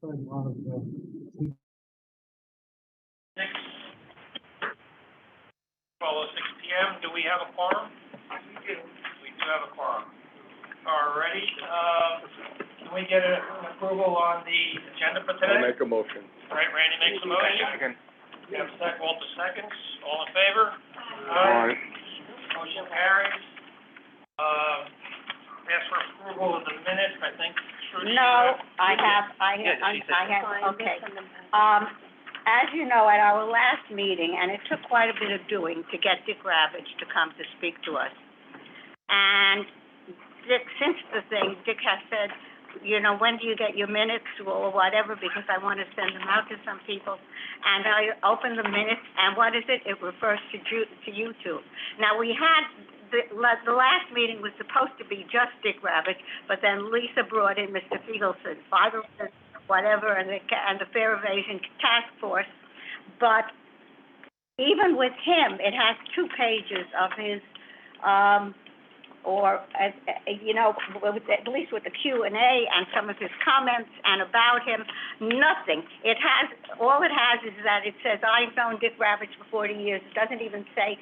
6 p.m. Do we have a quorum? We do. We do have a quorum. Alrighty, can we get an approval on the agenda for today? I'll make a motion. All right, Randy makes a motion. Second. We have Walter seconds. All in favor? Aye. Motion carries. Ask for approval of the minutes, I think. Trudy, No, I have, okay. As you know, at our last meeting, and it took quite a bit of doing to get Dick Ravage to come to speak to us. And Dick, since the thing, Dick has said, you know, when do you get your minutes or whatever, because I want to send them out to some people. And I opened the minutes, and what is it? It refers to YouTube. Now, we had, the last meeting was supposed to be just Dick Ravage, but then Lisa brought in Mr. Fiegelson, whatever, and the Fair Evasion Task Force. But even with him, it has 2 pages of his, you know, at least with the Q&A and some of his comments and about him, nothing. All it has is that it says, I've known Dick Ravage for 40 years. It doesn't even say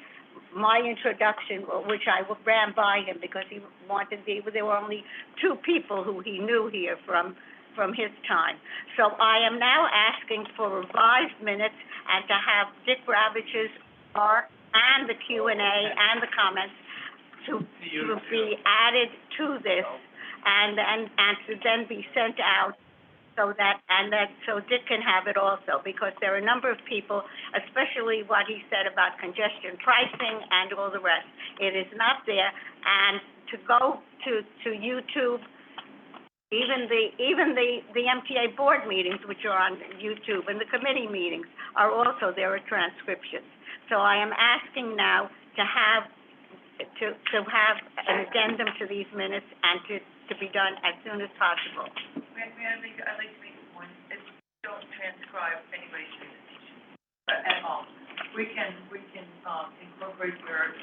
my introduction, which I ran by him because there were only 2 people who he knew here from his time. So I am now asking for revised minutes and to have Dick Ravage's part and the Q&A and the comments to be added to this and to then be sent out so Dick can have it also, because there are a number of people, especially what he said about congestion pricing and all the rest. It is not there, and to go to YouTube, even the MTA board meetings, which are on YouTube, and the committee meetings are also, there are transcriptions. So I am asking now to have an addendum to these minutes and to be done as soon as possible. I'd like to make a point. If we don't transcribe anybody's presentation at all, we can incorporate your,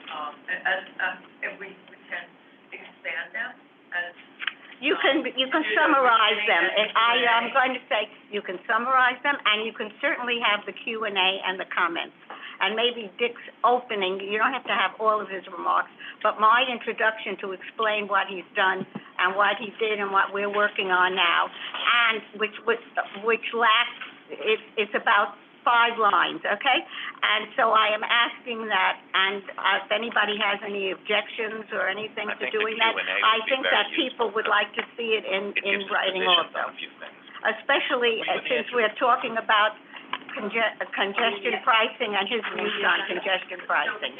if we can expand them as. You can summarize them, and I'm going to say, you can summarize them, and you can certainly have the Q&A and the comments. And maybe Dick's opening, you don't have to have all of his remarks, but my introduction to explain what he's done and what he did and what we're working on now, and which lacks, it's about 5 lines, okay? And so I am asking that, and if anybody has any objections or anything to doing that, I think that people would like to see it in writing also. Especially since we're talking about congestion pricing and his views on congestion pricing.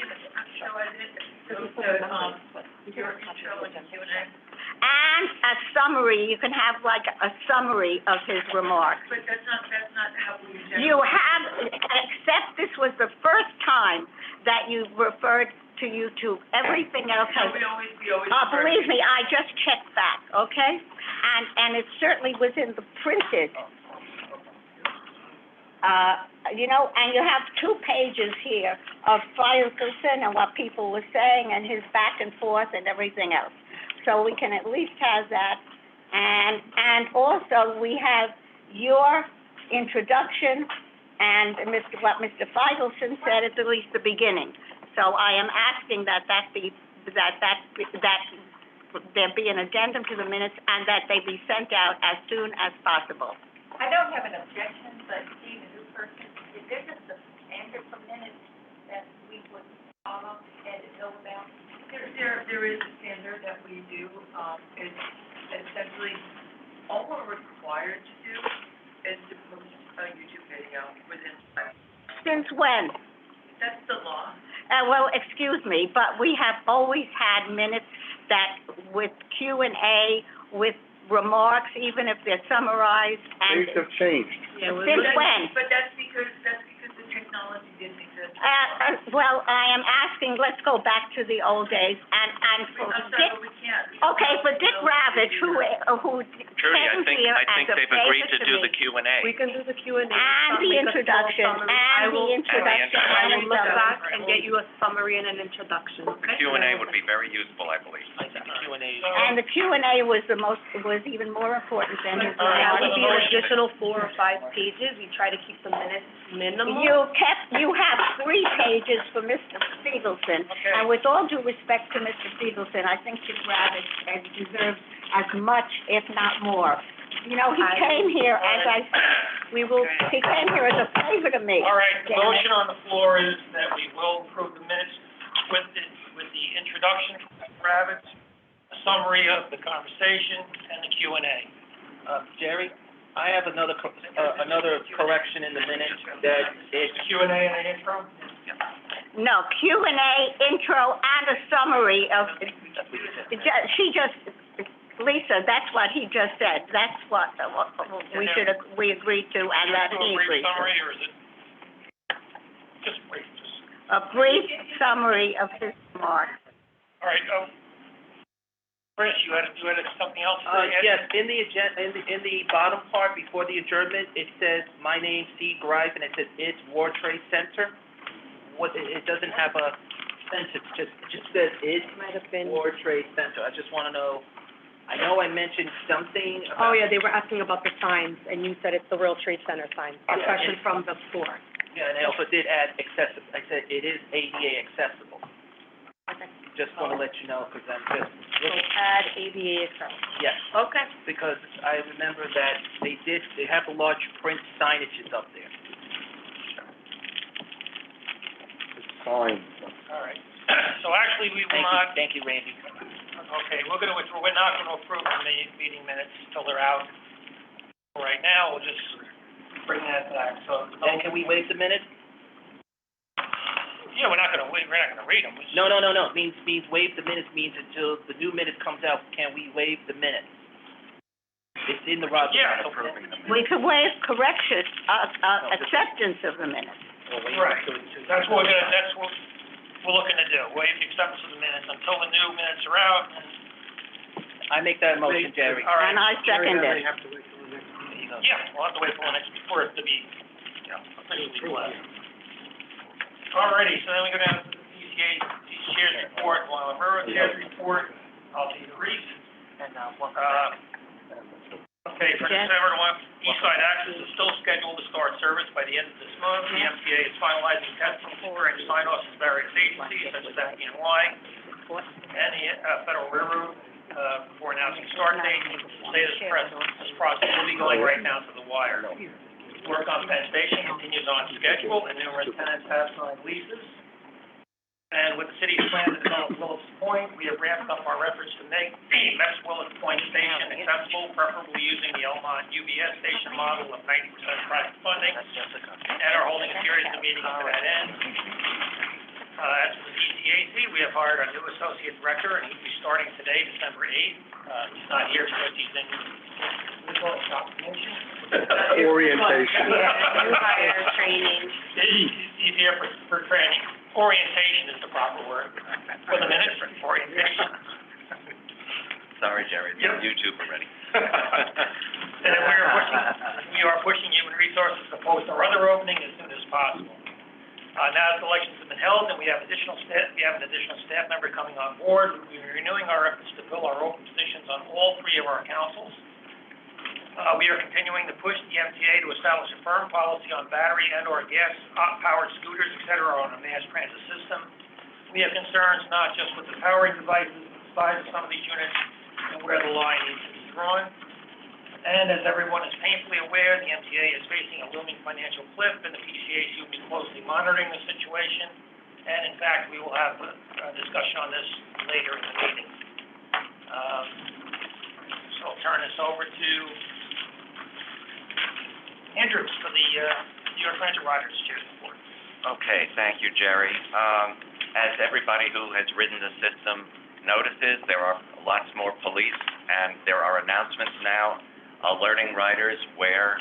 And a summary, you can have like a summary of his remarks. But that's not how we generally. You have, except this was the first time that you referred to YouTube. Everything else has. We always. Believe me, I just checked back, okay? And it certainly was in the printed. You know, and you have 2 pages here of Fiegelson and what people were saying and his back and forth and everything else. So we can at least have that. And also we have your introduction and what Mr. Fiegelson said at least the beginning. So I am asking that there be an addendum to the minutes and that they be sent out as soon as possible. I don't have an objection, but Steve, a new person, is there just a standard for minutes that we would follow and know about? There is a standard that we do. It's essentially, all we're required to do is to post a YouTube video within 5 minutes. Since when? That's the law. Well, excuse me, but we have always had minutes that with Q&A, with remarks, even if they're summarized, and Things have changed. since when? But that's because the technology didn't exist. Well, I am asking, let's go back to the old days, and for I'm sorry, Dick, but we can't. okay, for Dick Ravage, who Trudy, came here I as think a they've favor agreed to to do me. the Q&A. We can do the Q&A. And the introduction, I will and look so. back and get you a summary and an introduction, okay? The Q&A would be very useful, I believe. I think the Q&A is. And And the Q&A was even more important than his All right, remarks. with the motion. additional 4 or 5 pages, you try to keep the minutes minimal. You have 3 pages for Mr. Stevenson, Okay. and with all due respect to Mr. Stevenson, I think Dick Rabbit deserves as much, if not more. You know, he came here, as I, he came here as a favor to me. All right, the Damn it. motion on the floor is that we will approve the minutes with the introduction from Rabbits, a summary of the conversation, and the Q&A. Jerry, I have another correction in the minutes that it's, Q&A and an intro? No, Q&A, intro, and a summary of, Lisa, that's what he just said. That's what we agreed to, and that he Brief agreed to. summary, or is it just brief? A brief summary of his remarks. All right, Chris, you had something else to add? yes, in the bottom part before the adjournment, it says, my name, C. Greif, and it says, it's World Trade Center. It doesn't have a sentence, it just says, it's Might have been, World Trade Center. I just want to know, I know I mentioned something about. oh yeah, they were asking about the signs, and you said it's the World Trade Center sign, a Yeah, question it- from the floor. Yeah, and I also did add accessible, I said, it is ADA accessible. Okay. Just want to let you know, because I'm just So looking, add ADA accessible. yes, Okay. because I remember that they have the large print signages up there. Fine. All right. So actually, we will not, Thank you, Randy. okay, we're not gonna approve the meeting minutes till they're out. Right now, we'll just bring that back, so. And can we waive the minutes? Yeah, we're not gonna read them. No, means waive the minutes means until the new minute comes out, can we waive the minutes? It's in the Robertson. Yeah. We could waive correction, acceptance of the minutes. Right, that's what we're looking to do, waive the acceptance of the minutes until the new minutes are out, and, I make that motion, Jerry. all right. And I second it. Yeah, we'll have to wait for the next, for it to be, officially blessed. Alrighty, so then we go down to the PCAC Chair's report, while her Chair's report, I'll be brief. Okay, for Yes. December 1, Eastside Access is still scheduled to start service by the end of this month. The MTA is finalizing testing and sign-offs with various agencies such as FDNY and the Federal Railroad before announcing start date. This process will be going right now to the wire. Work on Penn Station continues on schedule, and numerous tenants have signed leases. And with the city's plan to develop Willis Point, we have ramped up our efforts to make the West Willis Point Station accessible, preferably using the Elmont UBS station model of 90% private funding, and are holding a series of meetings to that end. As for the PCAC, we have hired a new associate director, and he'll be starting today, December 8th. He's not here because he's in, we call it shop promotion. Orientation. New hire training. He's here for training. Orientation is the proper word. For the minutes, orientation. Sorry, Jerry, it's Yep. on YouTube already. And we are pushing human resources to post our other opening as soon as possible. Now that the elections have been held and we have an additional staff member coming on board, we're renewing our efforts to fill our open positions on all 3 of our councils. We are continuing to push the MTA to establish a firm policy on battery and/or gas-powered scooters, et cetera, on a mass transit system. We have concerns not just with the powering devices, but the size of some of these units and where the line needs to be drawn. And as everyone is painfully aware, the MTA is facing a looming financial cliff, and the PCAC will be closely monitoring the situation. And in fact, we will have a discussion on this later in the meeting. So I'll turn this over to Andrews for the New York Transit Riders Chair's report. Okay, thank you, Jerry. As everybody who has ridden the system notices, there are lots more police, and there are announcements now alerting riders where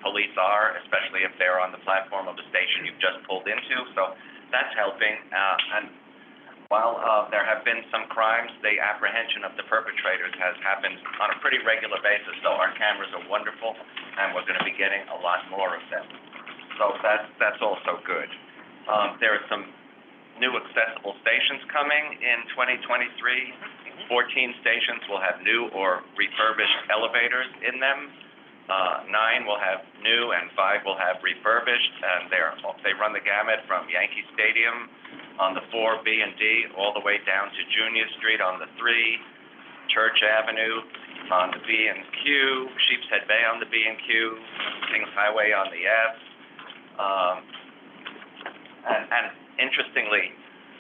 police are, especially if they're on the platform of the station you've just pulled into, so that's helping. And while there have been some crimes, the apprehension of the perpetrators has happened on a pretty regular basis, so our cameras are wonderful, and we're gonna be getting a lot more of them. So that's also good. There are some new accessible stations coming in 2023, 14 stations will have new or refurbished elevators in them. 9 will have new and 5 will have refurbished, and they run the gamut from Yankee Stadium on the 4, B, and D, all the way down to Junior Street on the 3, Church Avenue on the B and Q, Sheepshead Bay on the B and Q, Kings Highway on the F. And interestingly,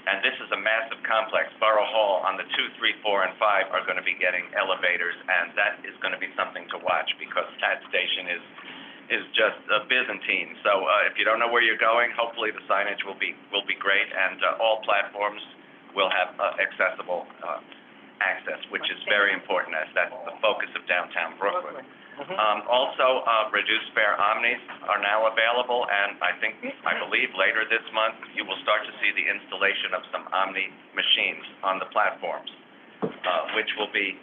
and this is a massive complex, Borough Hall on the 2, 3, 4, and 5 are going to be getting elevators, and that is going to be something to watch because that station is just Byzantine. So if you don't know where you're going, hopefully the signage will be great, and all platforms will have accessible access, which is very important as that's the focus of downtown Brooklyn. Also, reduced fare omnis are now available, and I believe later this month, you will start to see the installation of some omni machines on the platforms, which will be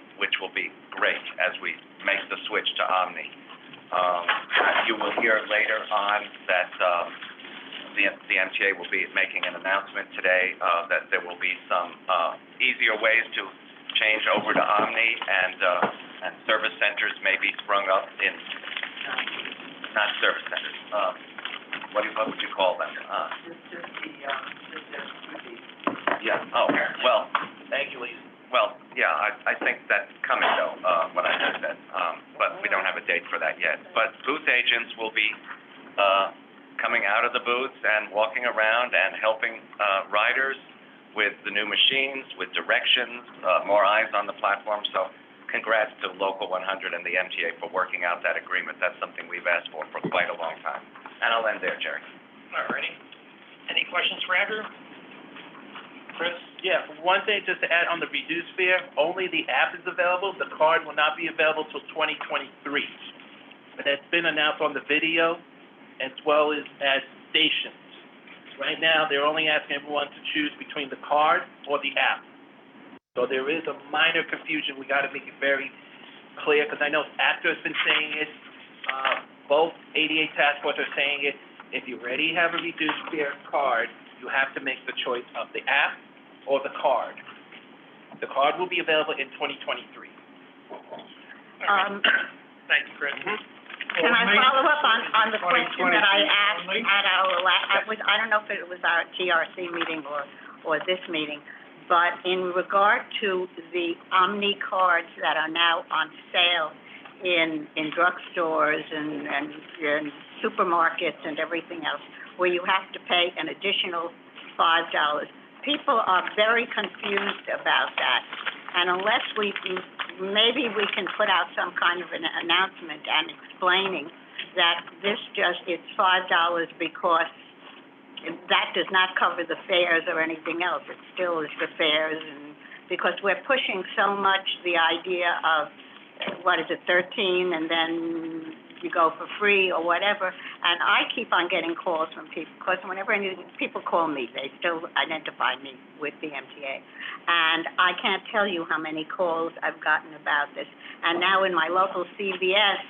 great as we make the switch to omni. You will hear later on that the MTA will be making an announcement today that there will be some easier ways to change over to omni, and service centers may be sprung up in, not service centers, what would you call them? Yeah, oh, well, Thank you, Lisa. well, yeah, I think that's coming though, what I just said, but we don't have a date for that yet. But booth agents will be coming out of the booths and walking around and helping riders with the new machines, with directions, more eyes on the platform. So congrats to Local 100 and the MTA for working out that agreement. That's something we've asked for quite a long time. And I'll end there, Jerry. All righty. Any questions for Andrew? Chris? Yeah, one thing just to add on the reduced fare, only the app is available. The card will not be available till 2023. But that's been announced on the video as well as stations. Right now, they're only asking everyone to choose between the card or the app. So there is a minor confusion. We got to make it very clear, because I know ACTA has been saying it. Both 88 task force are saying it. If you already have a reduced fare card, you have to make the choice of the app or the card. The card will be available in 2023. Thank you, Chris. Can I follow up on the question that I asked at our I don't know if it was our GRC meeting or this meeting, but in regard to the Omni cards that are now on sale in drugstores and supermarkets and everything else, where you have to pay an additional $5. People are very confused about that, and unless maybe we can put out some kind of an announcement and explaining that it's $5 because that does not cover the fares or anything else. It still is the fares, and because we're pushing so much the idea of, 13, and then you go for free or whatever, and I keep on getting calls from people, because whenever people call me, they still identify me with the MTA, and I can't tell you how many calls I've gotten about this. And now in my local CVS,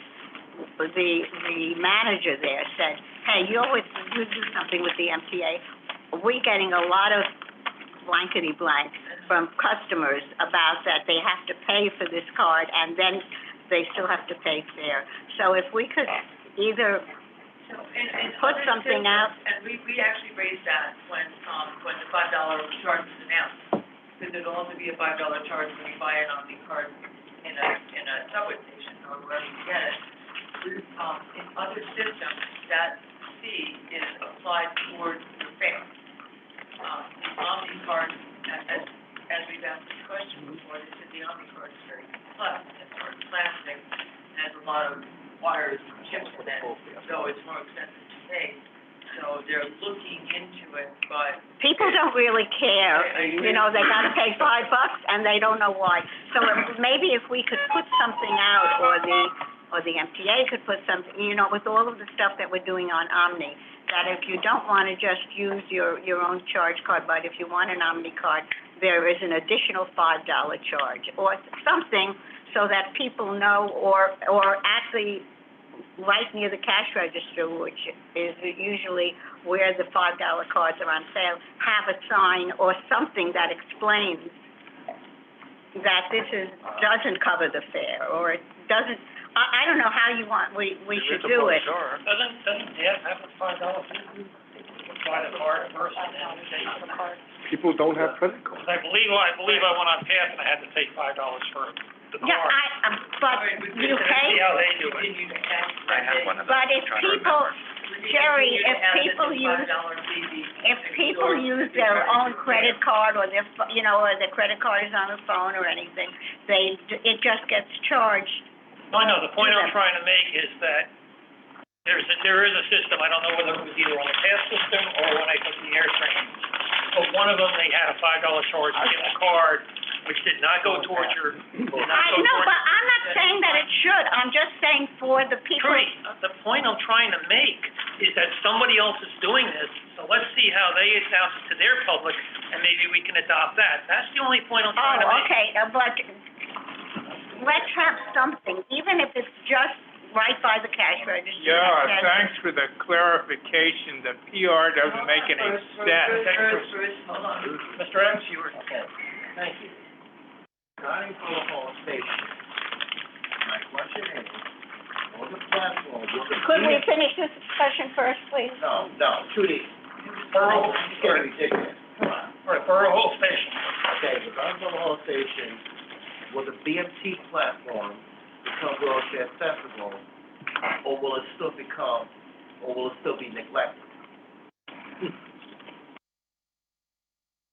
the manager there said, hey, you do something with the MTA. We're getting a lot of blankety-blank from customers about that they have to pay for this card, and then they still have to pay fare. So if we could either put something out. And we actually raised that when the $5 charge was announced, because there'll only be a $5 charge when you buy an Omni card in a subway station or wherever you get it. In other systems, that fee is applied towards the fare. The Omni card, as we've asked this question before, they said the Omni card is very complex, it's sort of plastic, has a lot of wires and chips in it, so it's more expensive to pay. So they're looking into it, but people don't really care. They gotta pay $5 and they don't know why. So maybe if we could put something out, or the MTA could put something, with all of the stuff that we're doing on Omni, that if you don't want to just use your own charge card, but if you want an Omni card, there is an additional $5 charge, or something, so that people know, or actually right near the cash register, which is usually where the $5 cards are on sale, have a sign or something that explains that this doesn't cover the fare, or it doesn't, I don't know how you want, we should do it. Doesn't Dad have a $5 fee? Buy the card first and then pay for the card? People don't have credit cards. I believe I went on Pass and I had to pay $5 for the card. Yeah, but you pay, See how they do it. I have one of those. but if I'm trying to people, remember. Jerry, if people use their own credit card or their, or their credit card is on the phone or anything, it just gets charged. I know, the point I'm trying to make is that there is a system, I don't know whether it was either on the Pass system or when I took the AirTrain, but one of them, they had a $5 charge to get the card, which did not go towards your, did not go I know, towards. but I'm not saying that it should, I'm just saying for the people. Trudy, the point I'm trying to make is that somebody else is doing this, so let's see how they announce it to their public, and maybe we can adopt that. That's the only point I'm trying to Oh, make. okay, but let's have something, even if it's just right by the cash register. Yeah, that says- thanks for the clarification. The PR doesn't make any sense. Hold on. Mr. X, you were. Thank you. Regarding protocol station, my question is, on the platform, will the... Could we finish this discussion first, please? No, Trudy, Borough, it's getting ridiculous. Come on. Right, Borough Station. Okay, regarding Borough Station, will the BMT platform become wheelchair accessible, or will it still be neglected?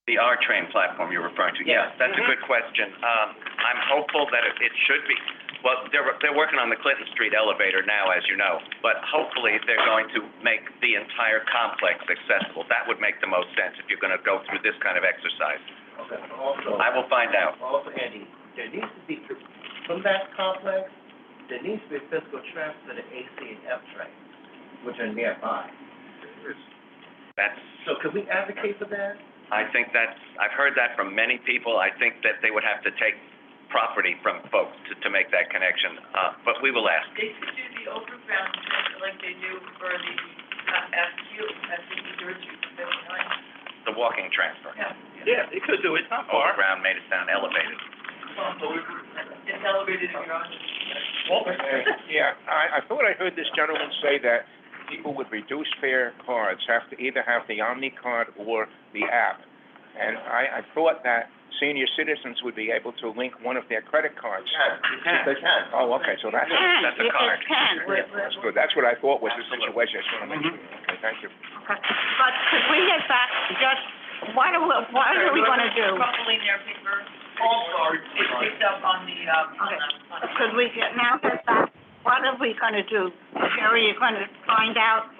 The R-Train platform you're referring to, yes, that's a good question. I'm hopeful that it should be, well, they're working on the Clinton Street elevator now, as you know, but hopefully they're going to make the entire complex accessible. That would make the most sense if you're gonna go through this kind of exercise. Okay, also... I will find out. Also, Andy, there needs to be, from that complex, there needs to be physical transfer to the AC and F trains, which are nearby. That's, So could we advocate for that? I think I've heard that from many people. I think that they would have to take property from folks to make that connection, but we will ask. They could do the overground, like they do for the, FQ, Dirt Street, 59. The walking transfer. Yeah, they could do it, not far. Overground made it sound elevated. It's elevated in your own. Yeah, I thought I heard this gentleman say that people with reduced fare cards have to either have the Omni card or the app. And I thought that senior citizens would be able to link one of their credit cards. They can. Oh, okay, so that's... That's a card. It can, That's good, that's what I thought was the situation, I just want to make sure. Okay, thank you. Okay. But could we get back, just, what are we gonna do? Crumpling their paper, also, it's picked up on the, Could we get back, what are we gonna do? Jerry, you're gonna find out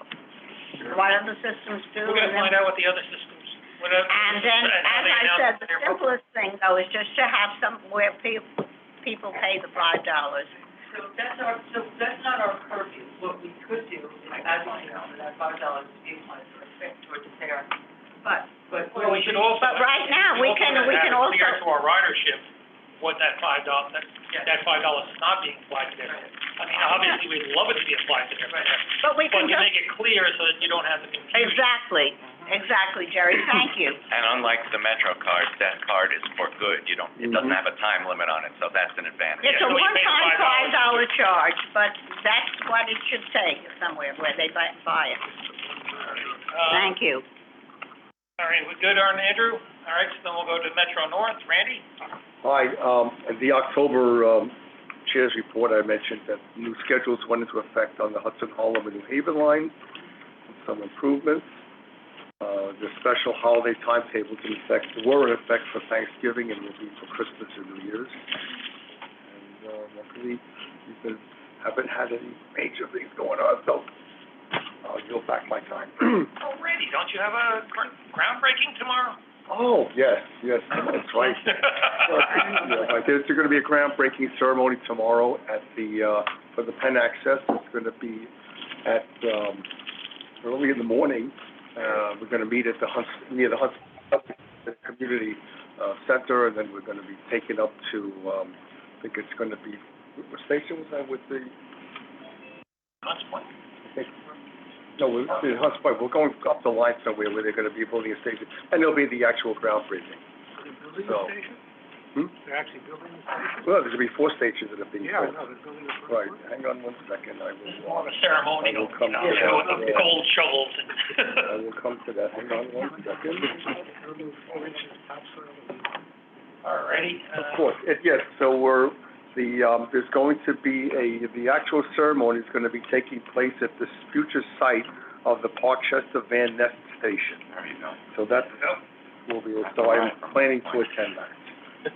what other systems do? We're gonna find out what the other systems, whatever. And then, and how as they I announce said, it to the their public. simplest thing, though, is just to have where people pay the $5. so that's not our purview. What we could do is advocate for that $5 to be applied towards the fare. But. Well, we should also. But right now, we can have it also. clear to our ridership what that $5, that $5 is not being applied to their, I mean, obviously, we'd love it to be applied to their fare. But we can But you just, make it clear so that you don't have the confusion. exactly, Jerry, thank you. And unlike the Metro card, that card is for good. You don't, it doesn't have a time limit on it, so that's an advantage. It's a so we pay the one-time $5. $5 charge, but that's what it should say somewhere where they buy it. Thank you. All right, we good, Andrew? All right, so then we'll go to Metro North. Randy? Hi, the October, Chair's report, I mentioned that new schedules went into effect on the Hudson Harlem and New Haven line, some improvements. The special holiday timetables were in effect for Thanksgiving and will be for Christmas and New Year's. And, luckily, haven't had any major things going on, so I'll yield back my time. Oh, Randy, don't you have a groundbreaking tomorrow? Oh, yes, that's right. There's going to be a groundbreaking ceremony tomorrow at for the Penn Access. It's going to be at, early in the morning. We're going to meet at near the Hudson Community Center, and then we're going to be taken up to, I think it's going to be, what station was that with the? Hunts Point? No, we're going up the line somewhere where they're going to be building a station, and there'll be the actual groundbreaking. So, They're actually building the station? Well, there's gonna be 4 stations that are being Yeah, I built. know, they're building the first Right, one. hang on one second, I This is will, more of a ceremonial, I will come to with that. the gold shovels I and. will come to that, hang on one second. They'll do 4 inches topsoil. Alrighty, Of course, yes, so there's going to be the actual ceremony is gonna be taking place at the future site of the Parkchester Van Nest Station. There you go. So that will be, so I'm planning to attend that. I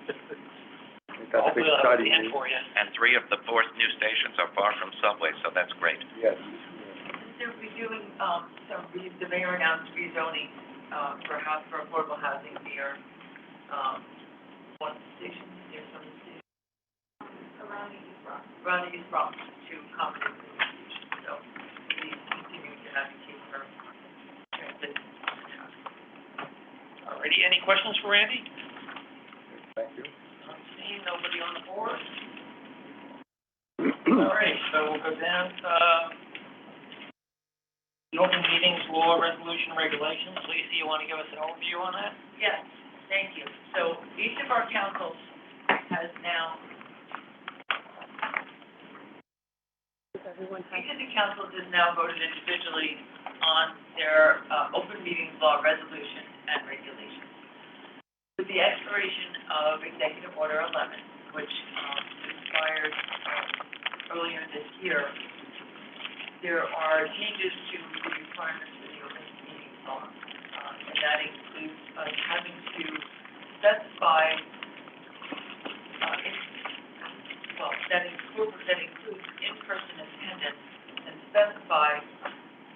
think that's hopefully I'll have the exciting end news. for you. And 3 of the 4 new stations are far from subway, so that's great. Yes. They'll be doing, the mayor announced rezoning, for affordable housing near, one station, near some station. Around the East Bronx to accommodate the new station, so we continue to advocate for transit. Alrighty, any questions for Randy? Thank you. Seeing nobody on the board? Alright, so we'll go down, the open meetings law, resolution, regulations. Lisa, you wanna give us an overview on that? Yes, thank you. So each of our councils has now, each of the councils has now voted individually on their, open meetings law, resolution, and regulations. With the expiration of Executive Order 11, which, expired, earlier this year, there are changes to the requirements for the open meetings law. And that includes, having to specify, that includes in-person attendance and specify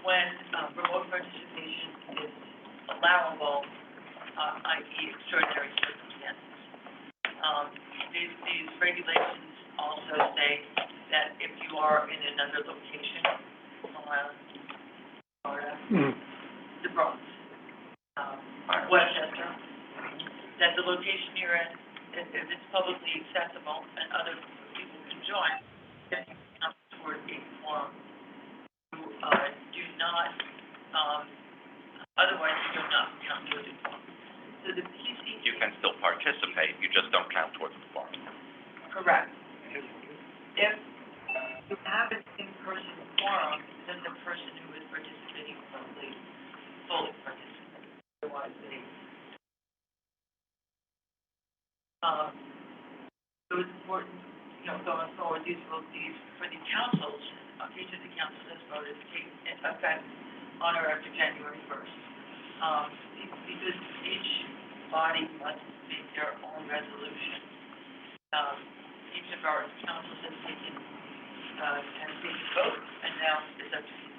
when, remote participation is allowable, i.e. extraordinary circumstances. These regulations also say that if you are in another location, Florida, the Bronx, Westchester, that the location you're in, if it's publicly accessible and other people can join, then you count toward a quorum. You, do not, otherwise you do not count toward a quorum. So the PCAC. You can still participate, you just don't count towards the quorum. Correct. If you have an in-person quorum, then the person who is participating remotely fully participates. Otherwise, they, so it's important, going forward, these for the councils, each of the councils has voted to take effect on or after January 1st. Because each body must make their own resolution. Each of our councils has taken vote, and now it's up to you.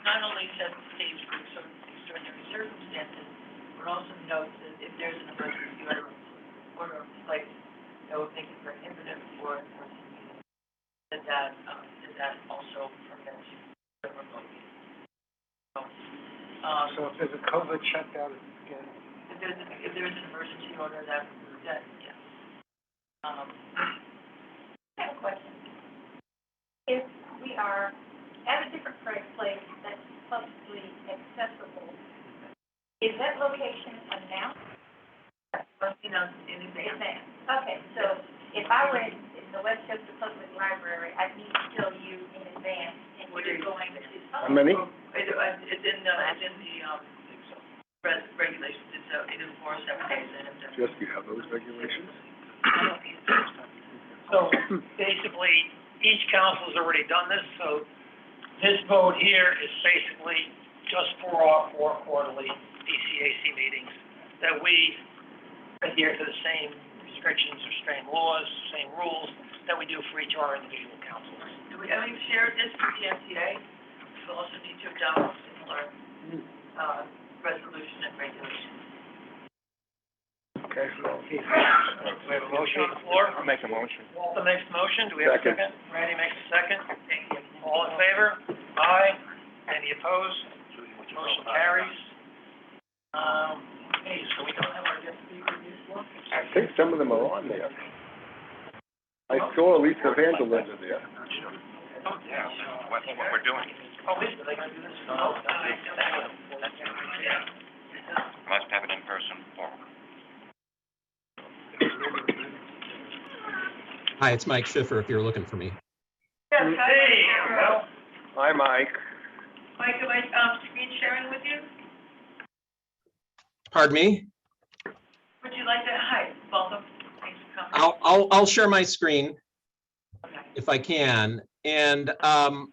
Not only set the stage for extraordinary circumstances, but also notes that if there's an emergency order in place, that would make it prohibitive for in-person meetings, that also permits the remote meeting. So if there's a COVID shutdown again, If there's an emergency order, that, yeah. I have a question. If we are at a different place that's publicly accessible, is that location announced? In advance. Okay, so if I were in the Westchester Public Library, I'd need to tell you in advance if you're going to. How many? It's in the, regulations, it is 4 or 7 days in advance. Just, you have those regulations? So basically, each council's already done this, so this vote here is basically just for our 4 quarterly PCAC meetings, that we adhere to the same restrictions or same laws, same rules that we do for each of our individual councils. And we've shared this with the MTA, we also need to adopt similar, resolution and regulation. Okay, so, We have a motion on the floor. I'll make a motion. Walter makes the motion, do we have a Second. second? Randy makes a second. All in favor? Aye. Any opposed? Motion carries. Okay, so we don't have our guest speaker this one? I think some of them are on there. I saw Lisa Vanderlyn in there. Oh, yeah, that's what we're doing. Oh, Lisa, they gonna do this? Oh, Must have it in person forum. Hi, it's Mike Schiffer, if you're looking for me. Yes, Hey, well, Hi, Mike. Mike, am I, screen sharing with you? Pardon me? Would you like to, hi, welcome, thanks for coming. I'll share my screen if I can. And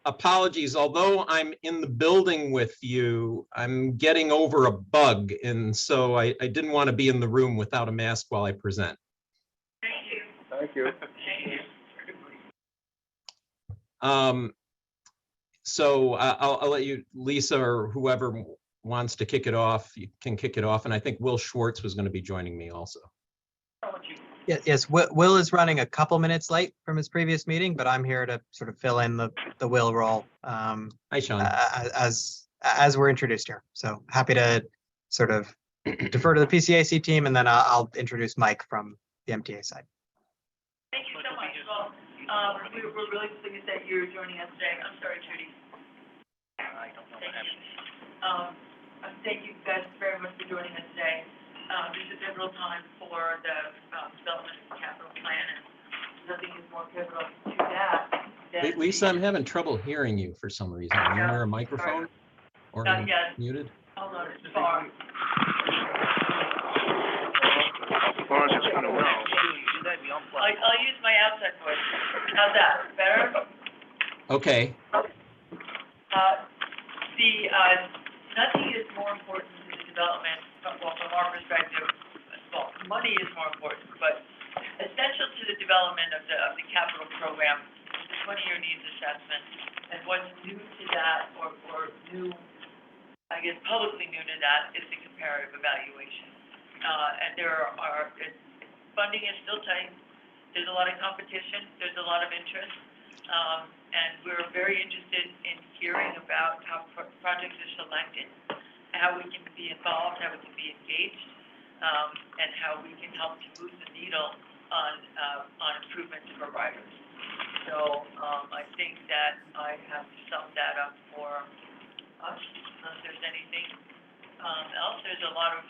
apologies, although I'm in the building with you, I'm getting over a bug. And so I didn't want to be in the room without a mask while I present. Thank you. Thank you. Thank you. So I'll let you, Lisa, or whoever wants to kick it off, you can kick it off. And I think Will Schwartz was going to be joining me also. Yes, Will is running a couple minutes late from his previous meeting, but I'm here to sort of fill in the Will role Hi, Sean. as we're introduced here. So happy to sort of defer to the PCAC team, and then I'll introduce Mike from the MTA side. Thank you so much. Well, we're really pleased that you're joining us today. I'm sorry, Judy. I don't know what happened. Thank you guys very much for joining us today. This is a pivotal time for the development of the capital plan, and nothing is more pivotal to that than. Lisa, I'm having trouble hearing you for some reason. Are you near a microphone? Or Not yet. muted? Hold on, it's far. As far as it's gonna go. I'll use my outside voice. How's that? Better? Okay. Nothing is more important to the development, well, from our perspective, well, money is more important, but essential to the development of the capital program is the 20-year needs assessment. And what's new to that, or new, I guess publicly new to that, is the comparative evaluation. And funding is still tight. There's a lot of competition. There's a lot of interest. And we're very interested in hearing about how projects are selected, how we can be involved, how we can be engaged, and how we can help to move the needle on improvements for riders. So I think that I have summed that up for us. Unless there's anything else, there's a lot of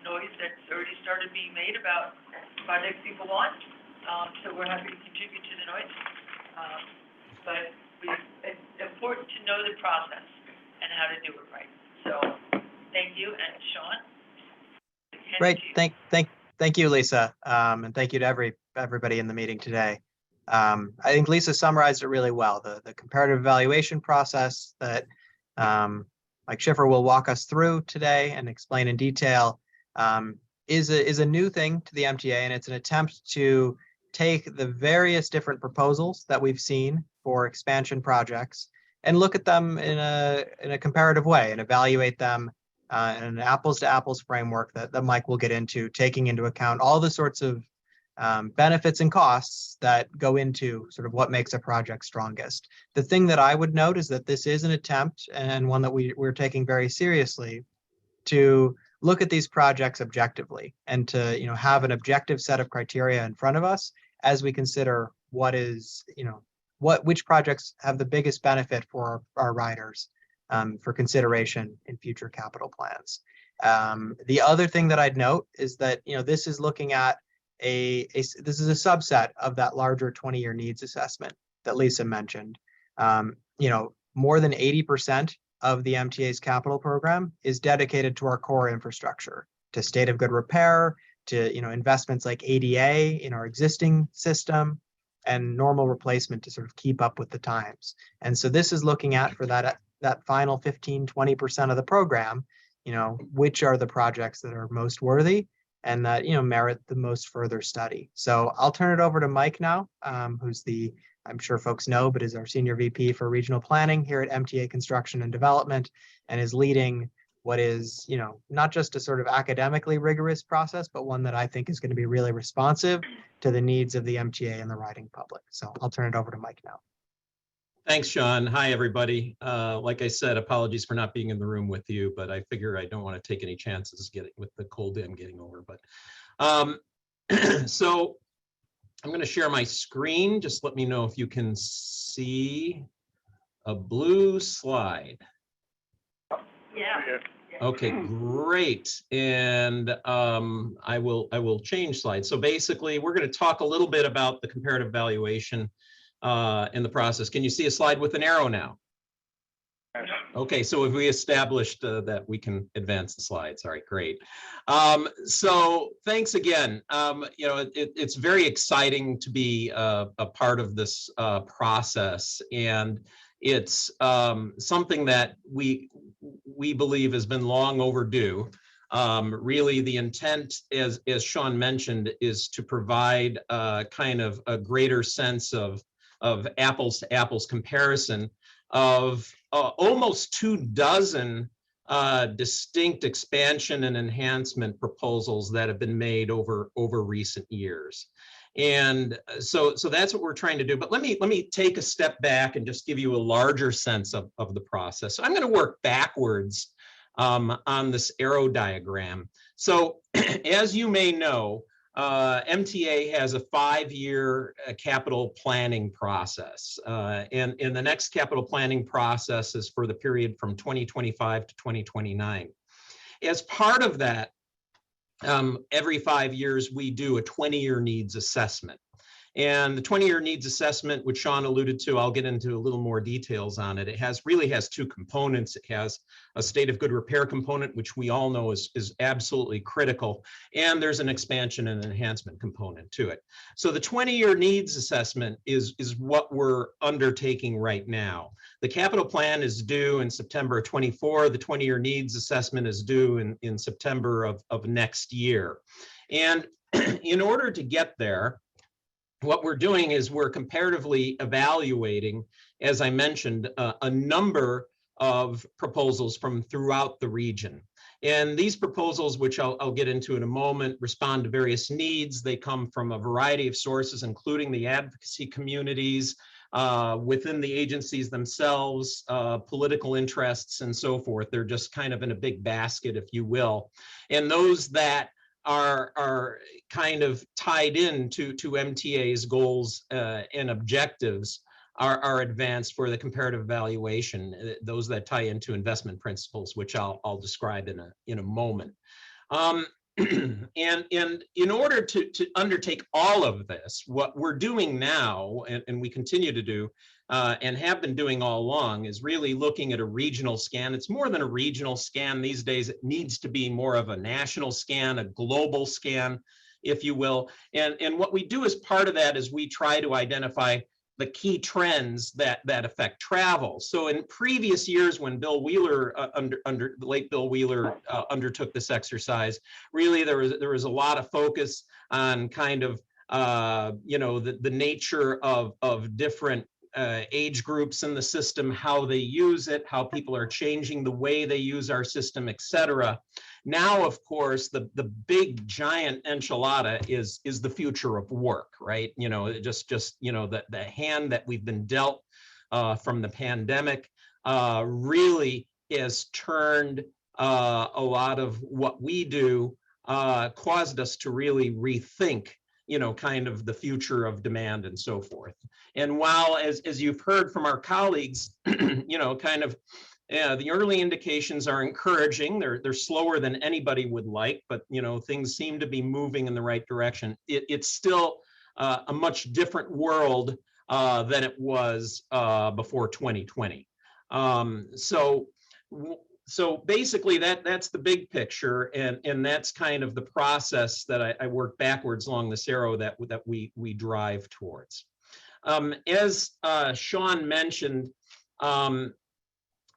noise that's already started being made about projects people want. So we're happy to contribute to the noise. But it's important to know the process and how to do it right. So thank you, and Sean. Great, thank you, Lisa, and thank you to everybody in the meeting today. I think Lisa summarized it really well. The comparative evaluation process that Mike Schiffer will walk us through today and explain in detail is a new thing to the MTA, and it's an attempt to take the various different proposals that we've seen for expansion projects and look at them in a comparative way and evaluate them in an apples to apples framework that Mike will get into, taking into account all the sorts of benefits and costs that go into sort of what makes a project strongest. The thing that I would note is that this is an attempt, and one that we're taking very seriously, to look at these projects objectively and to have an objective set of criteria in front of us as we consider which projects have the biggest benefit for our riders for consideration in future capital plans. The other thing that I'd note is that this is looking at this is a subset of that larger 20-year needs assessment that Lisa mentioned. More than 80% of the MTA's capital program is dedicated to our core infrastructure, to state of good repair, to investments like ADA in our existing system, and normal replacement to sort of keep up with the times. And so this is looking at, for that final 15-20% of the program, which are the projects that are most worthy and that merit the most further study. So I'll turn it over to Mike now, who's I'm sure folks know, but is our Senior VP for Regional Planning here at MTA Construction and Development, and is leading what is, not just a sort of academically rigorous process, but one that I think is going to be really responsive to the needs of the MTA and the riding public. So I'll turn it over to Mike now. Thanks, Sean. Hi, everybody. Like I said, apologies for not being in the room with you, but I figure I don't want to take any chances with the cold I'm getting over. But so I'm going to share my screen. Just let me know if you can see a blue slide. Yeah. Okay, great. And I will change slides. So basically, we're going to talk a little bit about the comparative valuation in the process. Can you see a slide with an arrow now? Okay, so if we established that we can advance the slides, all right, great. So thanks again. You know, it's very exciting to be a part of this process, and it's something that we believe has been long overdue. Really, the intent, as Sean mentioned, is to provide kind of a greater sense of apples to apples comparison of almost 24 distinct expansion and enhancement proposals that have been made over recent years. And so that's what we're trying to do. But let me take a step back and just give you a larger sense of the process. So I'm going to work backwards on this arrow diagram. So as you may know, MTA has a 5-year capital planning process, and the next capital planning process is for the period from 2025 to 2029. As part of that, every 5 years, we do a 20-year needs assessment. And the 20-year needs assessment, which Sean alluded to, I'll get into a little more details on it. It really has two components. It has a state of good repair component, which we all know is absolutely critical. And there's an expansion and enhancement component to it. So the 20-year needs assessment is what we're undertaking right now. The capital plan is due in September of 24. The 20-year needs assessment is due in September of next year. And in order to get there, what we're doing is we're comparatively evaluating, as I mentioned, a number of proposals from throughout the region. And these proposals, which I'll get into in a moment, respond to various needs. They come from a variety of sources, including the advocacy communities, within the agencies themselves, political interests, and so forth. They're just kind of in a big basket, if you will. And those that are kind of tied in to MTA's goals and objectives are advanced for the comparative evaluation, those that tie into investment principles, which I'll describe in a moment. And in order to undertake all of this, what we're doing now, and we continue to do, and have been doing all along, is really looking at a regional scan. It's more than a regional scan these days. It needs to be more of a national scan, a global scan, if you will. And what we do as part of that is we try to identify the key trends that affect travel. So in previous years, when Bill Wheeler, the late Bill Wheeler, undertook this exercise, really there was a lot of focus on kind of you know, the nature of different age groups in the system, how they use it, how people are changing the way they use our system, et cetera. Now, of course, the big giant enchilada is the future of work, right? You know, just you know, the hand that we've been dealt from the pandemic really has turned a lot of what we do, caused us to really rethink, you know, kind of the future of demand and so forth. And while, as you've heard from our colleagues, you know, kind of the early indications are encouraging. They're slower than anybody would like, but, you know, things seem to be moving in the right direction. It's still a much different world than it was before 2020. So basically that's the big picture, and that's kind of the process that I work backwards along this arrow that we drive towards. As Sean mentioned,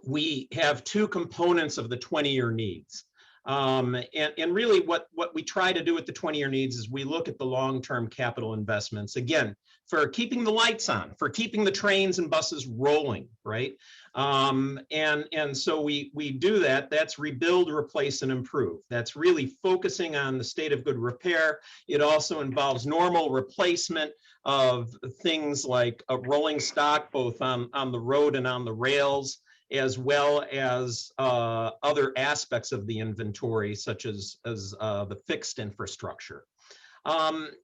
we have two components of the 20-year needs. And really what we try to do with the 20-year needs is we look at the long-term capital investments, again, for keeping the lights on, for keeping the trains and buses rolling, right? And so we do that. That's rebuild, replace, and improve. That's really focusing on the state of good repair. It also involves normal replacement of things like a rolling stock, both on the road and on the rails, as well as other aspects of the inventory, such as the fixed infrastructure. And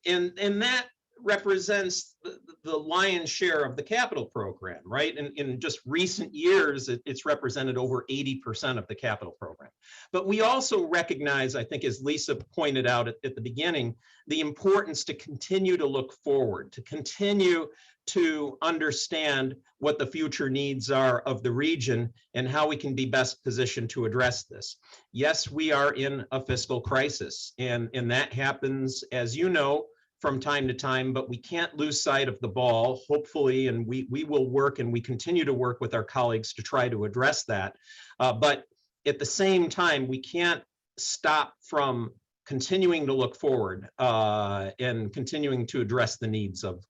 that represents the lion's share of the capital program, right? In just recent years, it's represented over 80% of the capital program. But we also recognize, I think, as Lisa pointed out at the beginning, the importance to continue to look forward, to continue to understand what the future needs are of the region and how we can be best positioned to address this. Yes, we are in a fiscal crisis, and that happens, as you know, from time to time, but we can't lose sight of the ball, hopefully, and we will work, and we continue to work with our colleagues to try to address that. But at the same time, we can't stop from continuing to look forward and continuing to address the needs of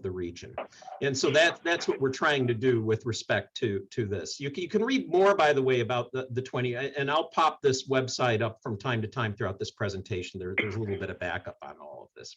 the region. And so that's what we're trying to do with respect to this. You can read more, by the way, about the 20, and I'll pop this website up from time to time throughout this presentation. There's a little bit of backup on all of this.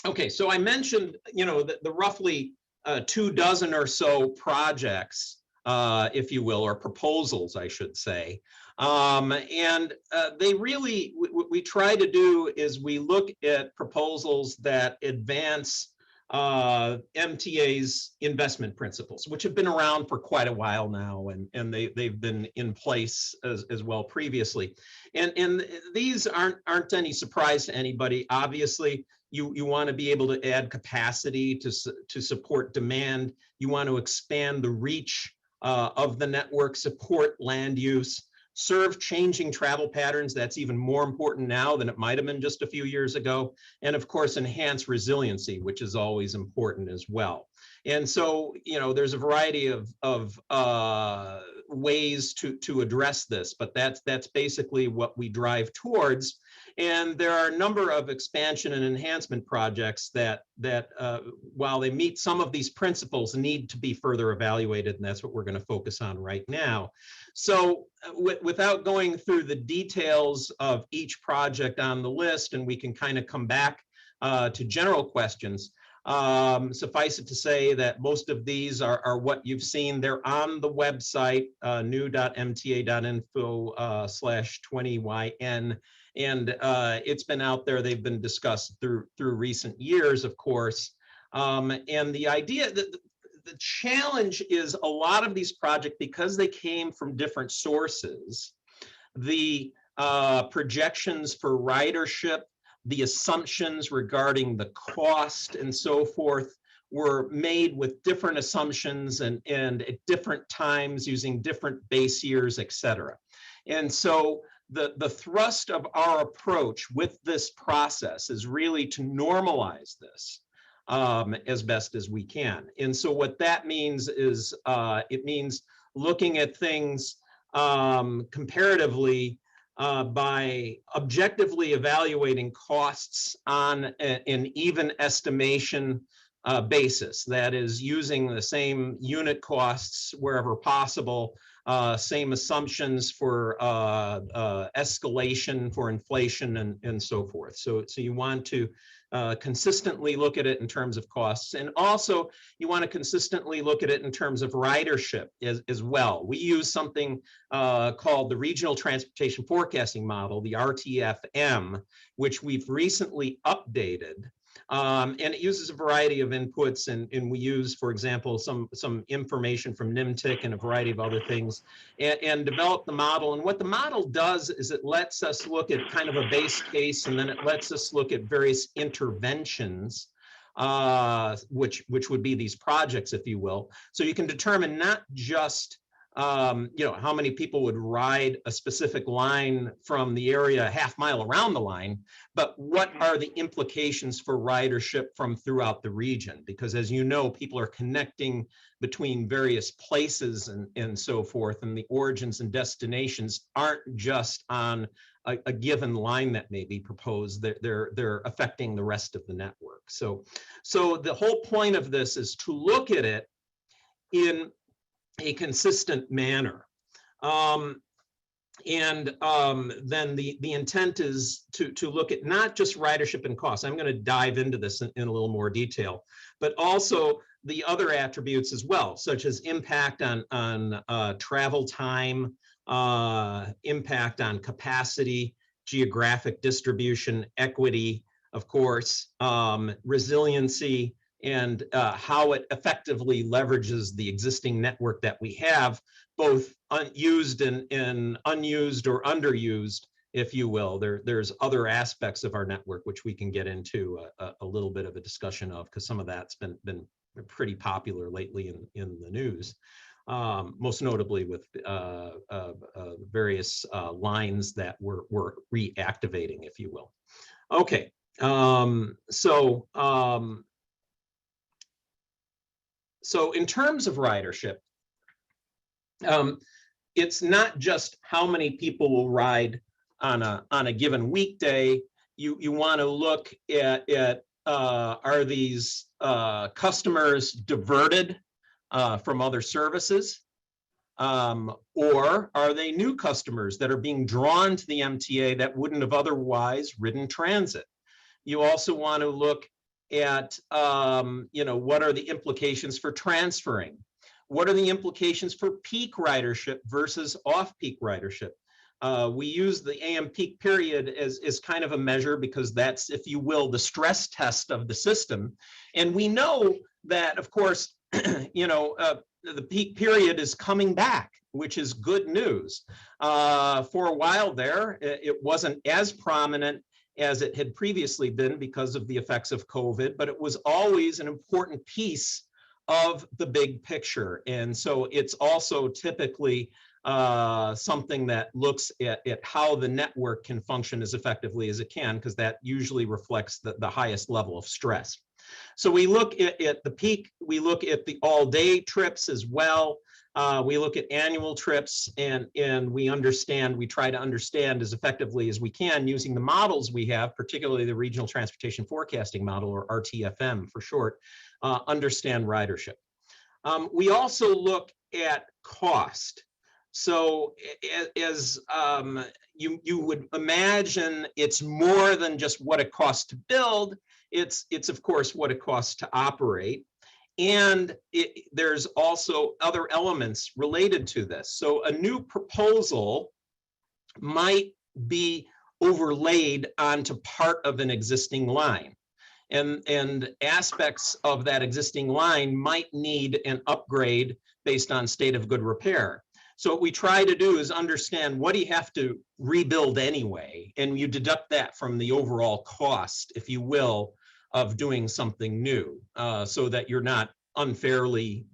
Okay, so I mentioned, the roughly 24 or so projects, if you will, or proposals, I should say. They really, what we try to do is we look at proposals that advance MTA's investment principles, which have been around for quite a while now, and they've been in place as well previously. And these aren't any surprise to anybody. Obviously, you want to be able to add capacity to support demand. You want to expand the reach of the network, support land use, serve changing travel patterns. That's even more important now than it might have been just a few years ago. And of course, enhance resiliency, which is always important as well. And so, there's a variety of ways to address this, but that's basically what we drive towards. And there are a number of expansion and enhancement projects that while they meet some of these principles, need to be further evaluated, and that's what we're going to focus on right now. So without going through the details of each project on the list, and we can kind of come back to general questions, suffice it to say that most of these are what you've seen. They're on the website, new.mta.info/20YN. And it's been out there. They've been discussed through recent years, of course. And the idea that the challenge is a lot of these projects, because they came from different sources, the projections for ridership, the assumptions regarding the cost and so forth were made with different assumptions and at different times using different base years, et cetera. And so the thrust of our approach with this process is really to normalize this as best as we can. And so what that means is it means looking at things comparatively by objectively evaluating costs on an even estimation basis. That is, using the same unit costs wherever possible, same assumptions for escalation for inflation and so forth. So you want to consistently look at it in terms of costs, and also you want to consistently look at it in terms of ridership as well. We use something called the Regional Transportation Forecasting Model, the RTFM, which we've recently updated. And it uses a variety of inputs, and we use, for example, some information from NIMTIC and a variety of other things, and develop the model. And what the model does is it lets us look at kind of a base case, and then it lets us look at various interventions, which would be these projects, if you will. So you can determine not just how many people would ride a specific line from the area a half mile around the line, but what are the implications for ridership from throughout the region? Because as you know, people are connecting between various places and so forth, and the origins and destinations aren't just on a given line that may be proposed. They're affecting the rest of the network. So the whole point of this is to look at it in a consistent manner. Then the intent is to look at not just ridership and cost. I'm going to dive into this in a little more detail, but also the other attributes as well, such as impact on travel time, impact on capacity, geographic distribution, equity, of course, resiliency, and how it effectively leverages the existing network that we have, both used and unused or underused, if you will. There's other aspects of our network which we can get into a little bit of a discussion of, because some of that's been pretty popular lately in the news, most notably with various lines that we're reactivating, if you will. Okay, so in terms of ridership, it's not just how many people will ride on a given weekday. You want to look at are these customers diverted from other services, or are they new customers that are being drawn to the MTA that wouldn't have otherwise ridden transit? You also want to look at, what are the implications for transferring? What are the implications for peak ridership versus off-peak ridership? We use the AM peak period as kind of a measure because that's, if you will, the stress test of the system. And we know that, of course, the peak period is coming back, which is good news. For a while there, it wasn't as prominent as it had previously been because of the effects of COVID, but it was always an important piece of the big picture. And so it's also typically something that looks at how the network can function as effectively as it can, because that usually reflects the highest level of stress. So we look at the peak, we look at the all-day trips as well. We look at annual trips, and we try to understand as effectively as we can using the models we have, particularly the Regional Transportation Forecasting Model, or RTFM for short, understand ridership. We also look at cost. So as you would imagine, it's more than just what it costs to build. It's of course what it costs to operate. And there's also other elements related to this. So a new proposal might be overlaid onto part of an existing line. And aspects of that existing line might need an upgrade based on state of good repair. So what we try to do is understand, what do you have to rebuild anyway? And you deduct that from the overall cost, if you will, of doing something new, so that you're not unfairly,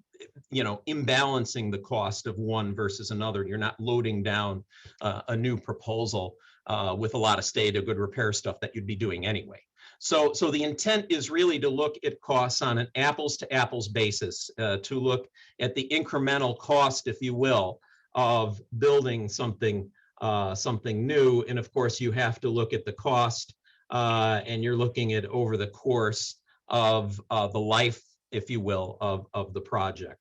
imbalancing the cost of one versus another. You're not loading down a new proposal with a lot of state of good repair stuff that you'd be doing anyway. So the intent is really to look at costs on an apples to apples basis, to look at the incremental cost, if you will, of building something new. And of course, you have to look at the cost, and you're looking at over the course of the life, if you will, of the project.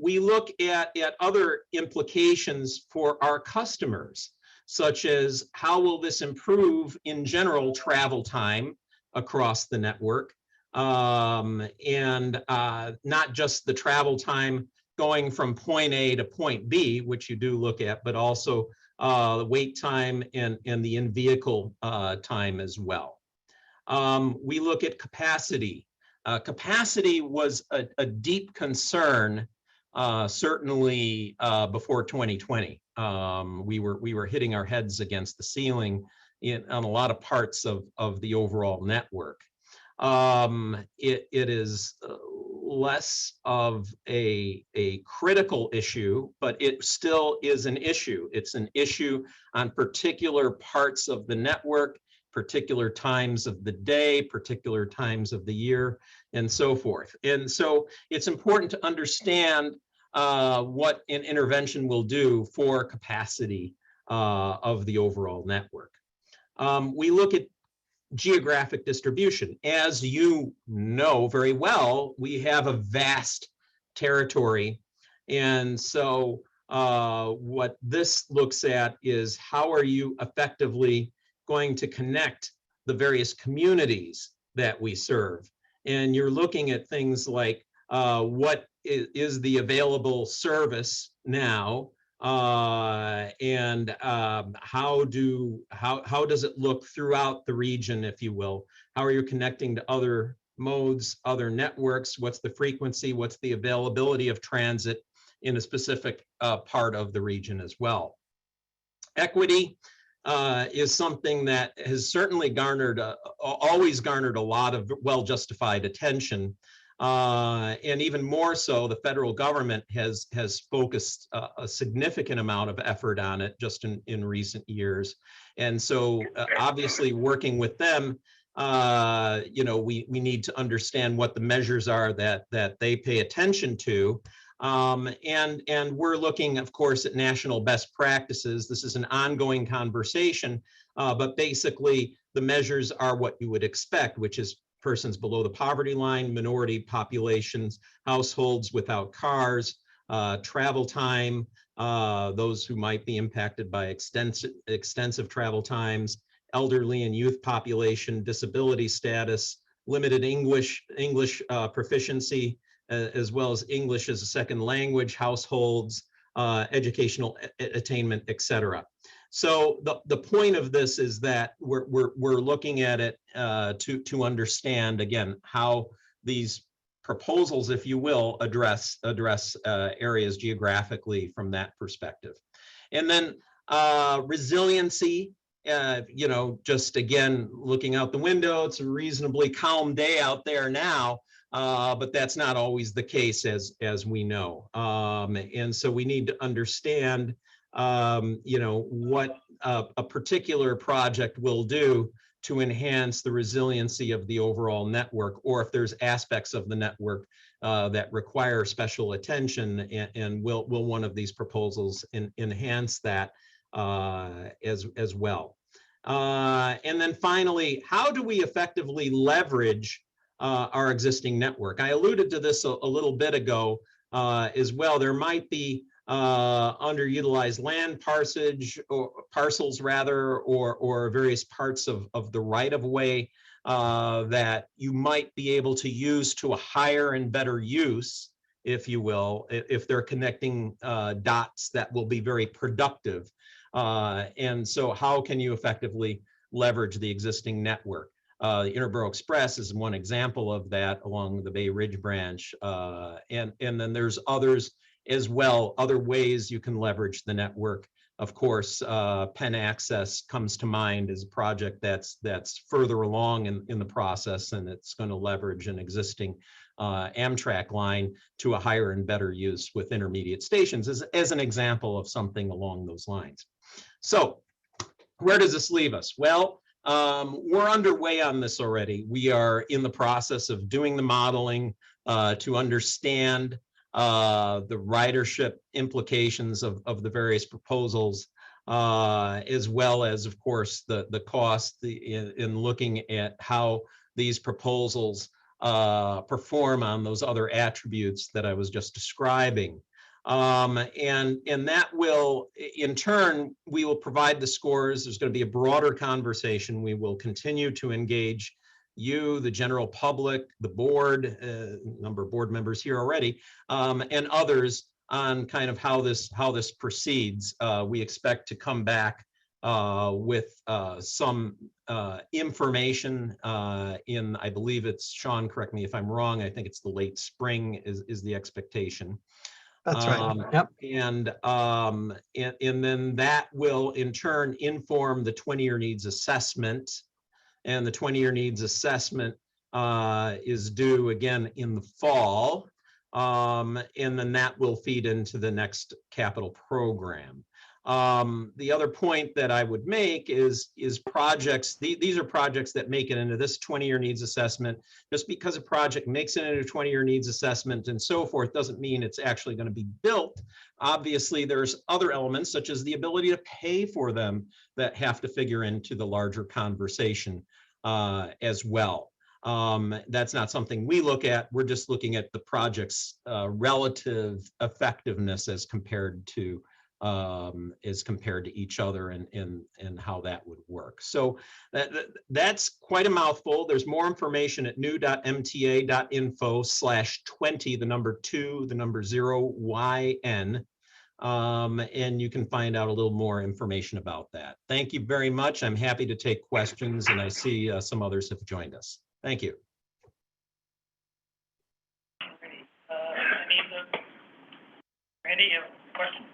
We look at other implications for our customers, such as how will this improve in general travel time across the network, and not just the travel time going from point A to point B, which you do look at, but also the wait time and the in-vehicle time as well. We look at capacity. Capacity was a deep concern, certainly before 2020. We were hitting our heads against the ceiling on a lot of parts of the overall network. It is less of a critical issue, but it still is an issue. It's an issue on particular parts of the network, particular times of the day, particular times of the year, and so forth. And so it's important to understand what an intervention will do for capacity of the overall network. We look at geographic distribution. As you know very well, we have a vast territory. And so what this looks at is, how are you effectively going to connect the various communities that we serve? And you're looking at things like what is the available service now and how does it look throughout the region, if you will? How are you connecting to other modes, other networks? What's the frequency? What's the availability of transit in a specific part of the region as well? Equity is something that has certainly always garnered a lot of well-justified attention. And even more so, the federal government has focused a significant amount of effort on it just in recent years. And so obviously working with them, we need to understand what the measures are that they pay attention to. And we're looking, of course, at national best practices. This is an ongoing conversation, but basically the measures are what you would expect, which is persons below the poverty line, minority populations, households without cars, travel time, those who might be impacted by extensive travel times, elderly and youth population, disability status, limited English proficiency, as well as English as a second language, households, educational attainment, etc. So the point of this is that we're looking at it to understand, again, how these proposals, if you will, address areas geographically from that perspective. And then resiliency, just again, looking out the window, it's a reasonably calm day out there now. But that's not always the case, as we know. And so we need to understand, what a particular project will do to enhance the resiliency of the overall network, or if there's aspects of the network that require special attention, and will one of these proposals enhance that as well. And then finally, how do we effectively leverage our existing network? I alluded to this a little bit ago as well. There might be underutilized land parcels rather, or various parts of the right-of-way that you might be able to use to a higher and better use, if you will, if they're connecting dots that will be very productive. And so how can you effectively leverage the existing network? The Interborough Express is one example of that along the Bay Ridge branch. And then there's others as well, other ways you can leverage the network. Of course, Penn Access comes to mind as a project that's further along in the process, and it's going to leverage an existing Amtrak line to a higher and better use with intermediate stations as an example of something along those lines. So where does this leave us? Well, we're underway on this already. We are in the process of doing the modeling to understand the ridership implications of the various proposals, as well as, of course, the cost in looking at how these proposals perform on those other attributes that I was just describing. And that will, in turn, we will provide the scores. There's going to be a broader conversation. We will continue to engage you, the general public, the board, number of board members here already, and others on kind of how this proceeds. We expect to come back with some information in, I believe it's, Sean, correct me if I'm wrong, I think it's the late spring is the expectation. That's right. Yep. And then that will in turn inform the 20-year needs assessment. And the 20-year needs assessment is due again in the fall. And then that will feed into the next capital program. The other point that I would make is projects, these are projects that make it into this 20-year needs assessment. Just because a project makes it into a 20-year needs assessment and so forth doesn't mean it's actually going to be built. Obviously, there's other elements such as the ability to pay for them that have to figure into the larger conversation as well. That's not something we look at. We're just looking at the project's relative effectiveness as compared to each other and how that would work. So that's quite a mouthful. There's more information at new.mta.info/20, the number 2, the number 0, YN. And you can find out a little more information about that. Thank you very much. I'm happy to take questions, and I see some others have joined us. Thank you. Randy, you have a question?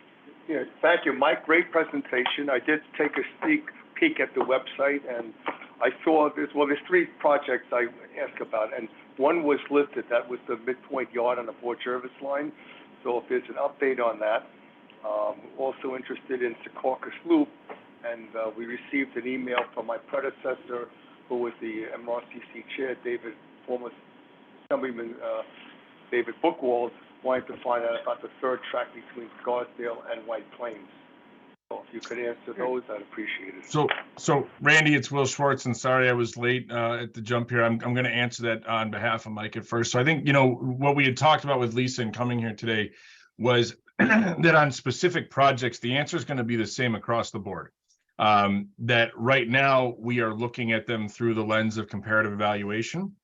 Yeah, thank you, Mike. Great presentation. I did take a sneak peek at the website, and I saw there's 3 projects I asked about, and one was listed. That was the midpoint yard on the Port Jervis line. So if there's an update on that. Also interested in Secaucus Loop, and we received an email from my predecessor, who was the MRCC chair, former Assemblyman David Bookwald, wanting to find out about the third track between Scarsdale and White Plains. So if you could answer those, I'd appreciate it. So Randy, it's Will Schwartz, and sorry I was late at the jump here. I'm going to answer that on behalf of Mike at first. So I think, what we had talked about with Lisa and coming here today was that on specific projects, the answer is going to be the same across the board. That right now we are looking at them through the lens of comparative evaluation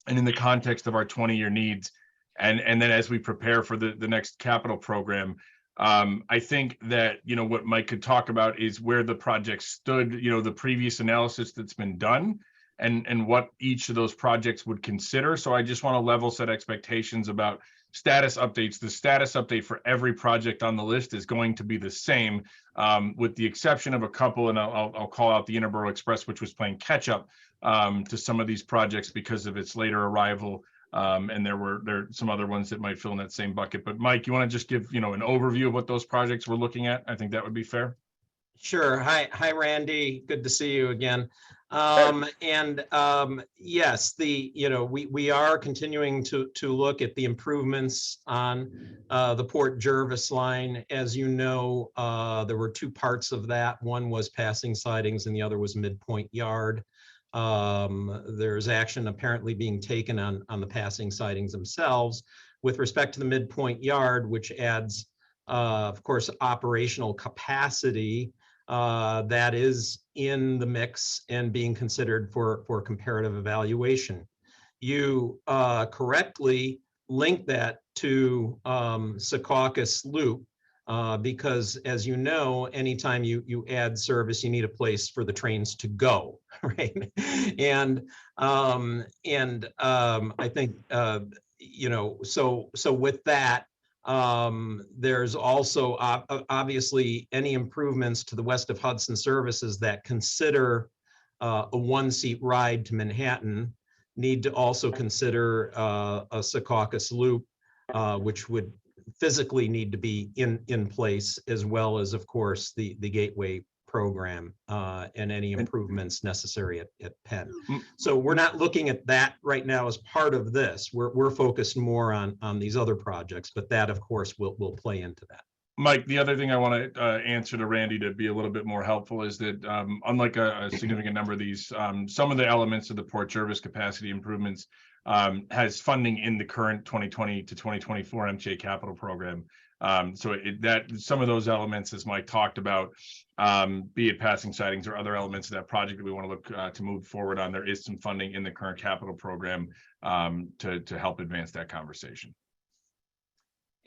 and in the context of our 20-year needs. And then as we prepare for the next capital program, I think that, what Mike could talk about is where the project stood, the previous analysis that's been done and what each of those projects would consider. So I just want to level set expectations about status updates. The status update for every project on the list is going to be the same, with the exception of a couple, and I'll call out the Interborough Express, which was playing catch up to some of these projects because of its later arrival. And there are some other ones that might fill in that same bucket. But Mike, you want to just give, an overview of what those projects we're looking at? I think that would be fair. Sure. Hi, Randy. Good to see you again. Yes, we are continuing to look at the improvements on the Port Jervis line. As you know, there were 2 parts of that. One was passing sidings and the other was midpoint yard. There's action apparently being taken on the passing sidings themselves. With respect to the midpoint yard, which adds, of course, operational capacity, that is in the mix and being considered for comparative evaluation. You correctly link that to Secaucus Loop, because as you know, anytime you add service, you need a place for the trains to go, right? And I think, so with that, there's also obviously any improvements to the west of Hudson services that consider a 1-seat ride to Manhattan need to also consider a Secaucus Loop, which would physically need to be in place, as well as, of course, the Gateway program and any improvements necessary at Penn. So we're not looking at that right now as part of this. We're focused more on these other projects, but that, of course, will play into that. Mike, the other thing I want to answer to Randy to be a little bit more helpful is that unlike a significant number of these, some of the elements of the Port Jervis capacity improvements has funding in the current 2020 to 2024 MTA capital program. So some of those elements, as Mike talked about, be it passing sidings or other elements of that project that we want to look to move forward on, there is some funding in the current capital program to help advance that conversation.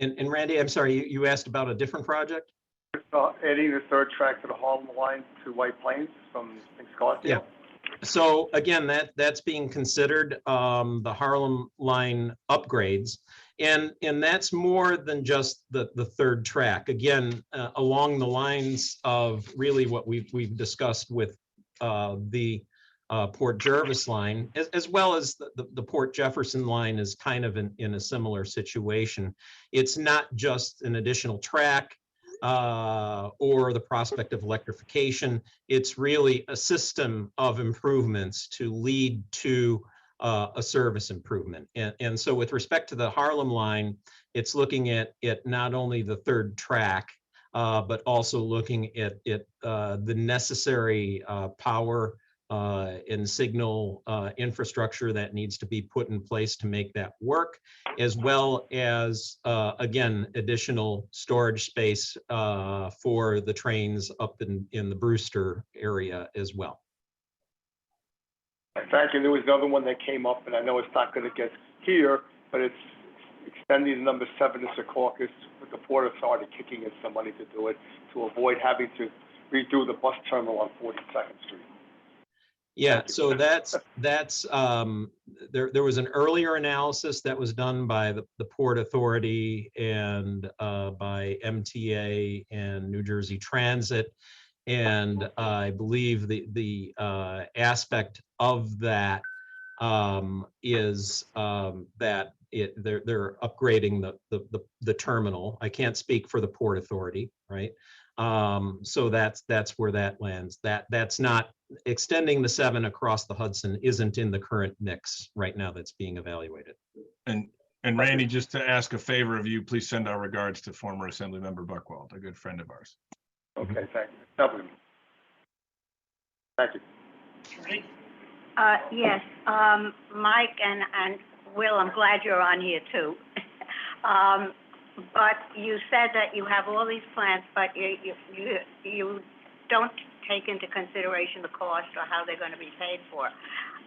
And Randy, I'm sorry, you asked about a different project? Adding the third track to the Harlem line to White Plains from Scarsdale? Yeah. So again, that's being considered, the Harlem line upgrades. And that's more than just the third track. Again, along the lines of really what we've discussed with the Port Jervis line, as well as the Port Jefferson line is kind of in a similar situation. It's not just an additional track or the prospect of electrification. It's really a system of improvements to lead to a service improvement. And so with respect to the Harlem line, it's looking at not only the third track, but also looking at the necessary power and signal infrastructure that needs to be put in place to make that work, as well as, again, additional storage space for the trains up in the Brewster area as well. Thank you. There was another one that came up, and I know it's not going to get here, but it's extending the number 7 to Secaucus with the Port Authority kicking in some money to do it, to avoid having to redo the bus terminal on 42nd Street. Yeah, Thank you. so that's there was an earlier analysis that was done by the Port Authority and by MTA and New Jersey Transit. And I believe the aspect of that is that they're upgrading the terminal. I can't speak for the Port Authority, right? So that's where that lands. That's not extending the 7 across the Hudson isn't in the current mix right now that's being evaluated. And Randy, just to ask a favor of you, please send our regards to former Assemblymember Buckwald, a good friend of ours. Okay, thank you. Lovely. Thank you. Yes, Mike and Will, I'm glad you're on here too. But you said that you have all these plans, but you don't take into consideration the cost or how they're going to be paid for.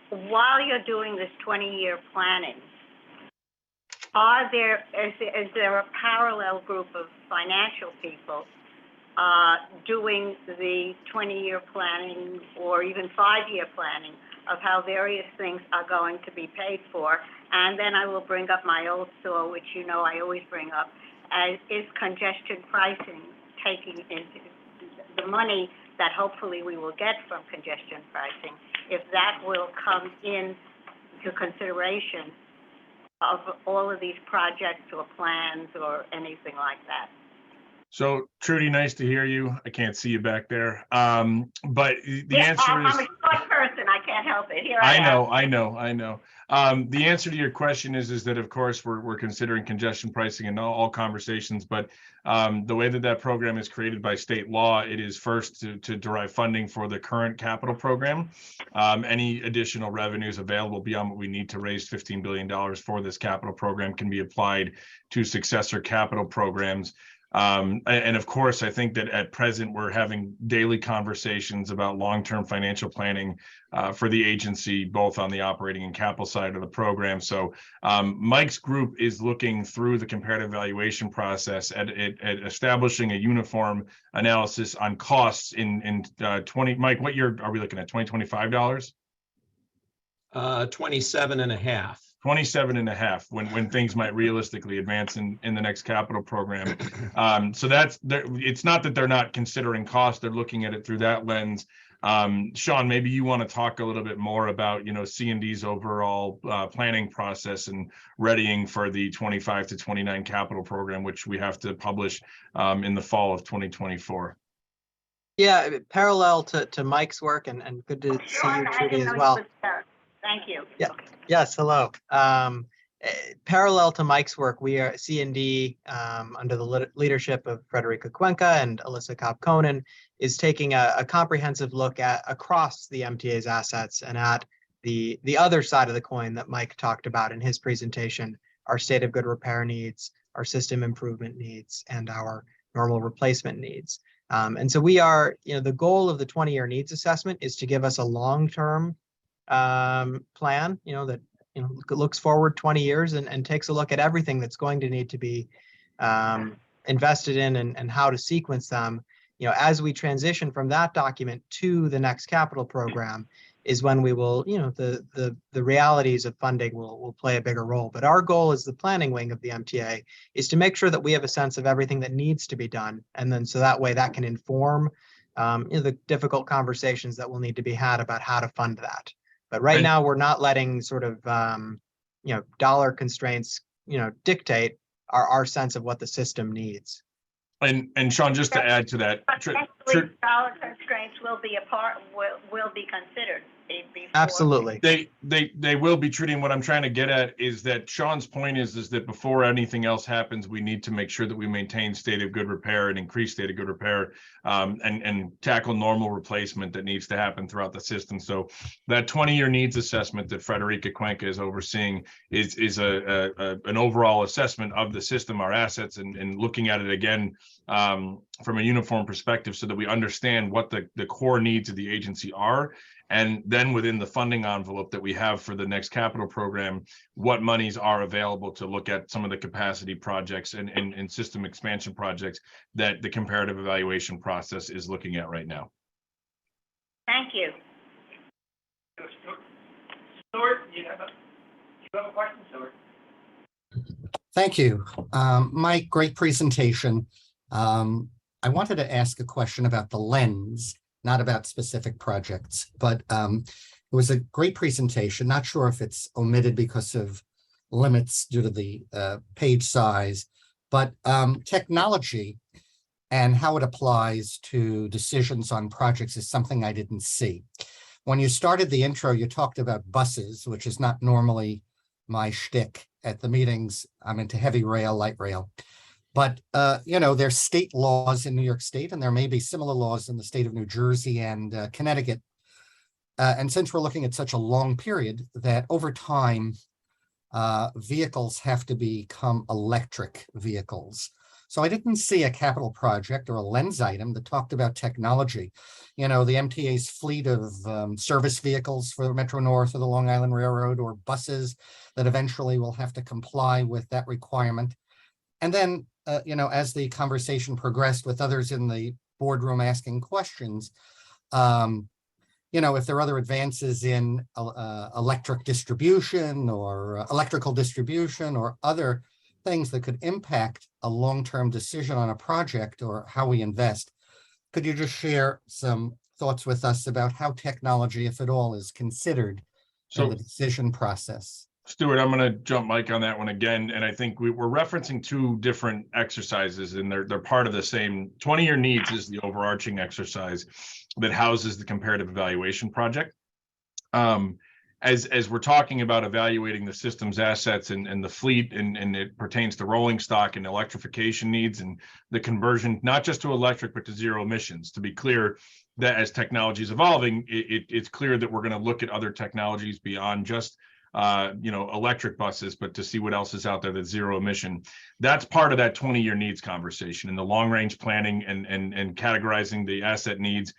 While you're doing this 20-year planning, is there a parallel group of financial people doing the 20-year planning or even 5-year planning of how various things are going to be paid for? And then I will bring up my old sore, which you know I always bring up, as is congestion pricing taking into the money that hopefully we will get from congestion pricing, if that will come into consideration of all of these projects or plans or anything like that. So Trudy, nice to hear you. I can't see you back there. But the answer I'm is, a short person, I can't help it. Here I am. I know. The answer to your question is that of course we're considering congestion pricing in all conversations, but the way that program is created by state law, it is first to derive funding for the current capital program. Any additional revenues available beyond what we need to raise $15 billion for this capital program can be applied to successor capital programs. And of course, I think that at present, we're having daily conversations about long-term financial planning for the agency, both on the operating and capital side of the program. So Mike's group is looking through the comparative evaluation process at establishing a uniform analysis on costs in 20, Mike, what year are we looking at, $2025? 27 and a half. 27 and a half when things might realistically advance in the next capital program. So it's not that they're not considering cost, they're looking at it through that lens. Sean, maybe you want to talk a little bit more about, C&D's overall planning process and readying for the 25 to 29 capital program, which we have to publish in the fall of 2024. Yeah, parallel to Mike's work, and good to see you, Trudy, as well. Thank you. Yeah. Yes, hello. Parallel to Mike's work, we are C&D under the leadership of Frederica Cuenca and Alyssa Kopp-Conan is taking a comprehensive look across the MTA's assets and at the other side of the coin that Mike talked about in his presentation, our state of good repair needs, our system improvement needs, and our normal replacement needs. And so we are, the goal of the 20-year needs assessment is to give us a long-term plan, that looks forward 20 years and takes a look at everything that's going to need to be invested in and how to sequence them. As we transition from that document to the next capital program is when we will, the realities of funding will play a bigger role. But our goal as the planning wing of the MTA is to make sure that we have a sense of everything that needs to be done. And then so that way that can inform the difficult conversations that will need to be had about how to fund that. But right now, we're not letting sort of, dollar constraints, dictate our sense of what the system needs. And Sean, just to add to that, Dollar constraints will be will be considered. Absolutely. They will be treating. What I'm trying to get at is that Sean's point is that before anything else happens, we need to make sure that we maintain state of good repair and increase state of good repair, and tackle normal replacement that needs to happen throughout the system. So that 20-year needs assessment that Frederica Cuenca is overseeing is an overall assessment of the system, our assets, and looking at it again from a uniform perspective so that we understand what the core needs of the agency are. And then within the funding envelope that we have for the next capital program, what monies are available to look at some of the capacity projects and system expansion projects that the comparative evaluation process is looking at right now. Thank you. Stuart, you have a question, Stuart? Thank you. Mike, great presentation. I wanted to ask a question about the lens, not about specific projects, but it was a great presentation. Not sure if it's omitted because of limits due to the page size, but technology and how it applies to decisions on projects is something I didn't see. When you started the intro, you talked about buses, which is not normally my shtick at the meetings. I'm into heavy rail, light rail. But, there's state laws in New York State, and there may be similar laws in the state of New Jersey and Connecticut. And since we're looking at such a long period, that over time, vehicles have to become electric vehicles. So I didn't see a capital project or a lens item that talked about technology. The MTA's fleet of service vehicles for Metro North or the Long Island Railroad, or buses that eventually will have to comply with that requirement. And then, as the conversation progressed with others in the boardroom asking questions, if there are other advances in electric distribution or electrical distribution or other things that could impact a long-term decision on a project or how we invest, could you just share some thoughts with us about how technology, if at all, is considered in the decision process? Stuart, I'm going to jump Mike on that one again. And I think we're referencing two different exercises, and they're part of the same. 20-year needs is the overarching exercise that houses the comparative evaluation project. As we're talking about evaluating the system's assets and the fleet, and it pertains to rolling stock and electrification needs and the conversion, not just to electric, but to zero emissions. To be clear, that as technology is evolving, it's clear that we're going to look at other technologies beyond just electric buses, but to see what else is out there that's zero emission. That's part of that 20-year needs conversation and the long range planning and categorizing the asset needs.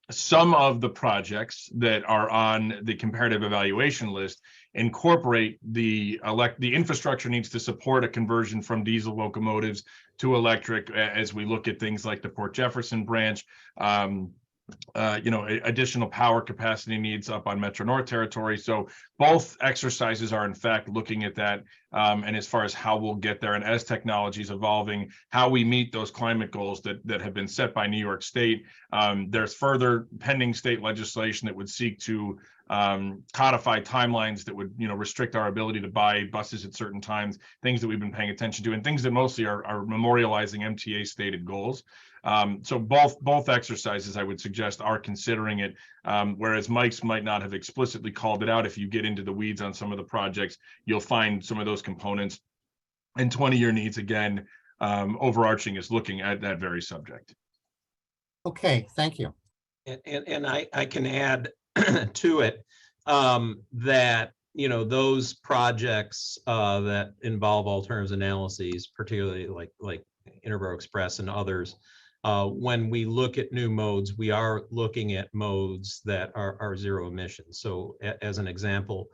Some of the projects that are on the comparative evaluation list incorporate the infrastructure needs to support a conversion from diesel locomotives to electric, as we look at things like the Port Jefferson branch, additional power capacity needs up on Metro North territory. So both exercises are in fact looking at that, and as far as how we'll get there, and as technology is evolving, how we meet those climate goals that have been set by New York State. There's further pending state legislation that would seek to codify timelines that would restrict our ability to buy buses at certain times, things that we've been paying attention to, and things that mostly are memorializing MTA stated goals. So both exercises, I would suggest, are considering it, whereas Mike's might not have explicitly called it out. If you get into the weeds on some of the projects, you'll find some of those components. And 20-year needs, again, overarching, is looking at that very subject. Okay, thank you. And I can add to it that those projects that involve alternatives analyses, particularly like Interborough Express and others, when we look at new modes, we are looking at modes that are zero emissions. So as an example,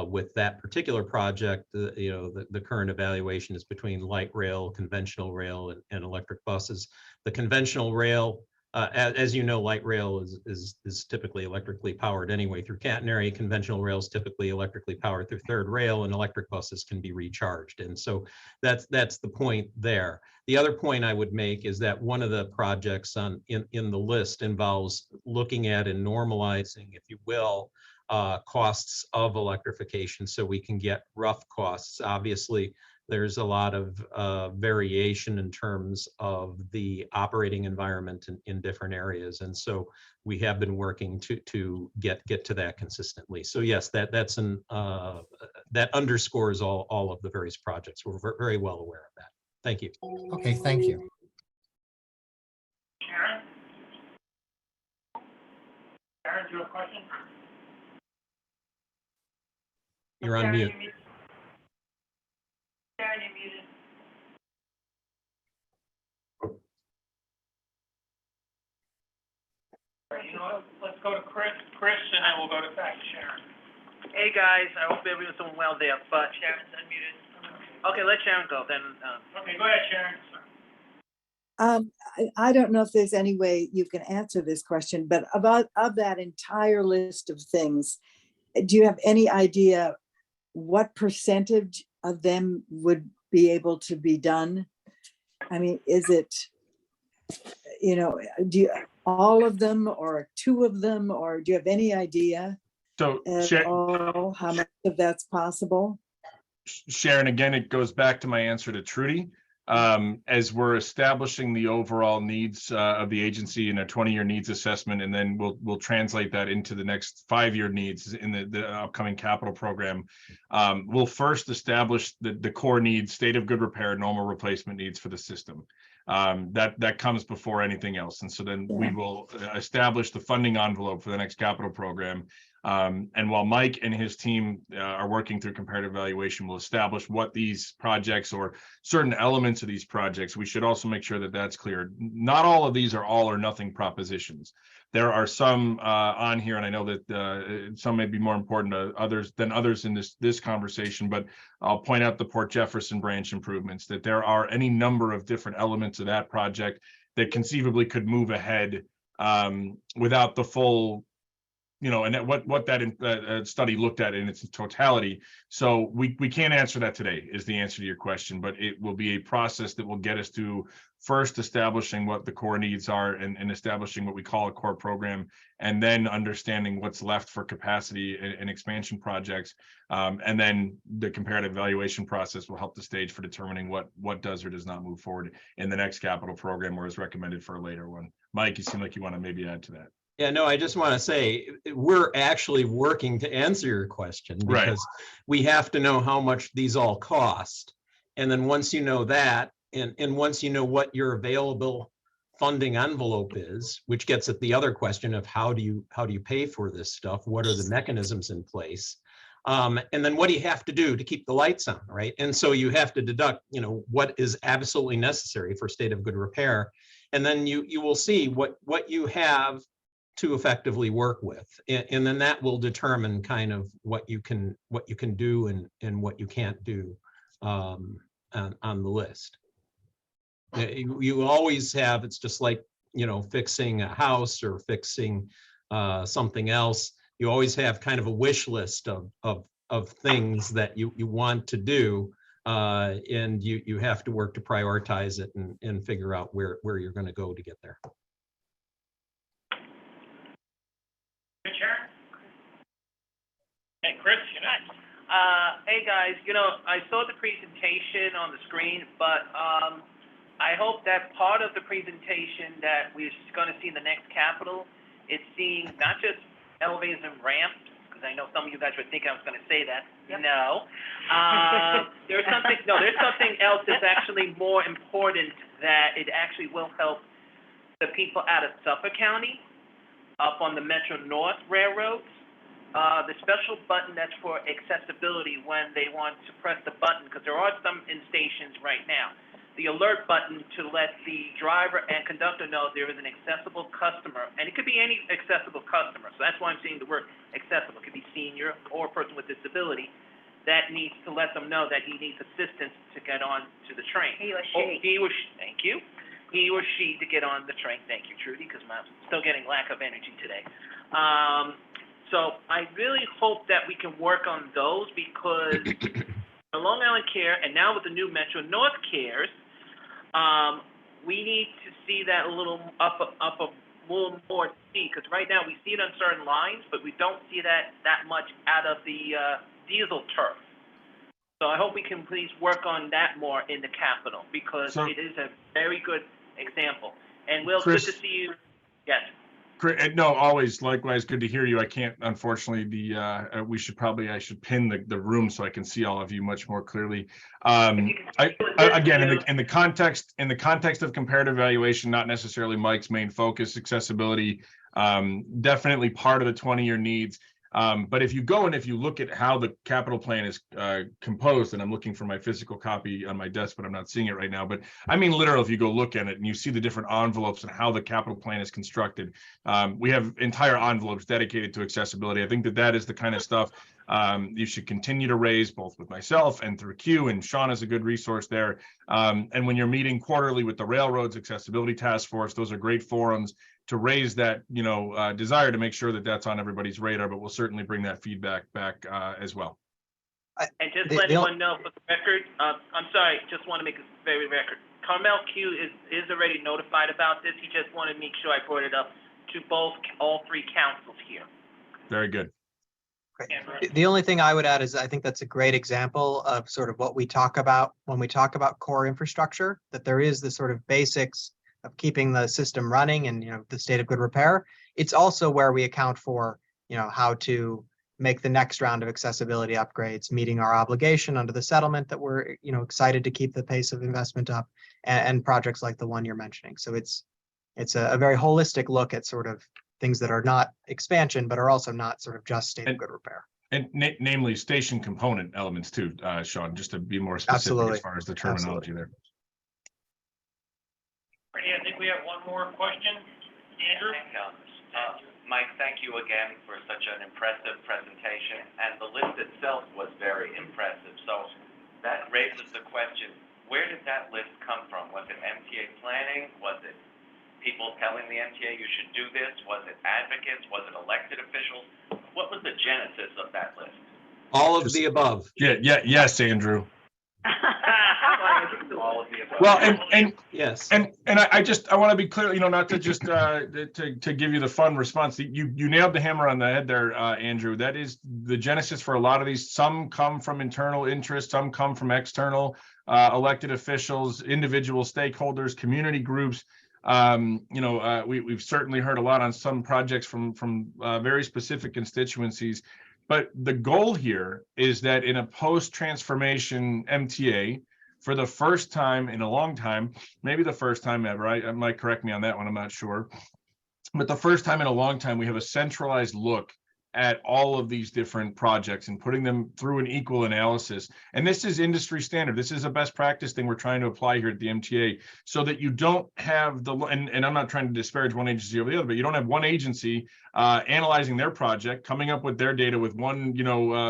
with that particular project, the current evaluation is between light rail, conventional rail, and electric buses. The conventional rail, as you know, light rail is typically electrically powered anyway through catenary. Conventional rail is typically electrically powered through third rail, and electric buses can be recharged. And so that's the point there. The other point I would make is that one of the projects in the list involves looking at and normalizing, if you will, costs of electrification, so we can get rough costs. Obviously, there's a lot of variation in terms of the operating environment in different areas, and so we have been working to get to that consistently. So yes, that underscores all of the various projects. We're very well aware of that. Thank you. Okay, thank you. Sharon? Sharon, do you have a question? You're on mute. Sharon, you're muted. Are you let's go to Chris, and then we'll go back to Sharon. Hey, guys, I hope everyone's doing well there, but, Sharon's unmuted. okay, let Sharon go, then, Okay, go ahead, Sharon. I don't know if there's any way you can answer this question, but of that entire list of things, do you have any idea what percentage of them would be able to be done? I mean, is it, all of them or two of them, or do you have any idea So at all how much of that's possible? Sharon, again, it goes back to my answer to Trudy. As we're establishing the overall needs of the agency in a 20-year needs assessment, and then we'll translate that into the next 5-year needs in the upcoming capital program. We'll first establish the core needs, state of good repair, normal replacement needs for the system. That comes before anything else. And so then we will establish the funding envelope for the next capital program. And while Mike and his team are working through comparative evaluation, we'll establish what these projects or certain elements of these projects, we should also make sure that that's clear. Not all of these are all or nothing propositions. There are some on here, and I know that some may be more important to others in this conversation, but I'll point out the Port Jefferson branch improvements, that there are any number of different elements of that project that conceivably could move ahead without the full, and what that study looked at in its totality. So we can't answer that today is the answer to your question, but it will be a process that will get us to first establishing what the core needs are and establishing what we call a core program, and then understanding what's left for capacity and expansion projects. And then the comparative evaluation process will help the stage for determining what does or does not move forward in the next capital program or is recommended for a later one. Mike, you seem like you want to maybe add to that. Yeah, no, I just want to say we're actually working to answer your question, because we have to know how much these all cost. And then once you know that, and once you know what your available funding envelope is, which gets at the other question of how do you pay for this stuff? What are the mechanisms in place? And then what do you have to do to keep the lights on, right? And so you have to deduct, what is absolutely necessary for state of good repair. And then you will see what you have to effectively work with, and then that will determine kind of what you can do and what you can't do on the list. You always have, it's just like fixing a house or fixing something else. You always have kind of a wish list of things that you want to do, and you have to work to prioritize it and figure out where you're going to go to get there. Hey, Chris, you're next. Hey, guys, I saw the presentation on the screen, but I hope that part of the presentation that we're going to see in the next capital is seeing not just elevators and ramps, because I know some of you guys were thinking I was going to say that. Yep. No. There's something else that's actually more important, that it actually will help the people out of Suffolk County up on the Metro North railroads. The special button that's for accessibility when they want to press the button, because there are some in stations right now. The alert button to let the driver and conductor know there is an accessible customer, and it could be any accessible customer. So that's why I'm saying the word accessible. It could be senior or a person with disability that needs to let them know that he needs assistance to get on to the train. He or she. Thank you. He or she to get on the train. Thank you, Trudy, because I'm still getting lack of energy today. So I really hope that we can work on those, because the Long Island Care, and now with the new Metro North Cares, we need to see that a little up a little more, because right now we see it on certain lines, but we don't see that much out of the diesel turf. So I hope we can please work on that more in the capital, because it is a very good example. And Will, Chris, good to see you. Yes. No, always. Likewise, good to hear you. I can't, unfortunately, I should pin the room so I can see all of you much more clearly. Again, in the context of comparative evaluation, not necessarily Mike's main focus, accessibility, definitely part of the 20-year needs. But if you go and if you look at how the capital plan is composed, and I'm looking for my physical copy on my desk, but I'm not seeing it right now. But I mean, literally, if you go look at it and you see the different envelopes and how the capital plan is constructed, we have entire envelopes dedicated to accessibility. I think that that is the kind of stuff you should continue to raise, both with myself and through Q, and Sean is a good resource there. And when you're meeting quarterly with the Railroads Accessibility Task Force, those are great forums to raise that, desire to make sure that that's on everybody's radar, but we'll certainly bring that feedback back as well. And just let everyone know for the record, I'm sorry, just want to make a very record. Carmel Q is already notified about this. He just wanted to make sure I brought it up to all three councils here. Very good. Great. The only thing I would add is I think that's a great example of sort of what we talk about when we talk about core infrastructure, that there is the sort of basics of keeping the system running and, the state of good repair. It's also where we account for, how to make the next round of accessibility upgrades, meeting our obligation under the settlement that we're, excited to keep the pace of investment up, and projects like the one you're mentioning. So it's a very holistic look at sort of things that are not expansion, but are also not sort of just state of good repair. And namely station component elements too, Sean, just to be more specific Absolutely. as far as the terminology there. Bernie, I think we have one more question. Andrew? Mike, thank you again for such an impressive presentation, and the list itself was very impressive. So that raises the question, where did that list come from? Was it MTA planning? Was it people telling the MTA you should do this? Was it advocates? Was it elected officials? What was the genesis of that list? All of the above. Yes, Andrew. All of the above. Well, and Yes. And I want to be clear, not to just to give you the fun response. You nailed the hammer on the head there, Andrew. That is the genesis for a lot of these. Some come from internal interest, some come from external elected officials, individual stakeholders, community groups. We've certainly heard a lot on some projects from very specific constituencies. But the goal here is that in a post-transformation MTA, for the first time in a long time, maybe the first time ever, I might correct me on that one, I'm not sure, but the first time in a long time, we have a centralized look at all of these different projects and putting them through an equal analysis. And this is industry standard. This is a best practice thing we're trying to apply here at the MTA, so that you don't have and I'm not trying to disparage one agency over the other, but you don't have one agency analyzing their project, coming up with their data with one,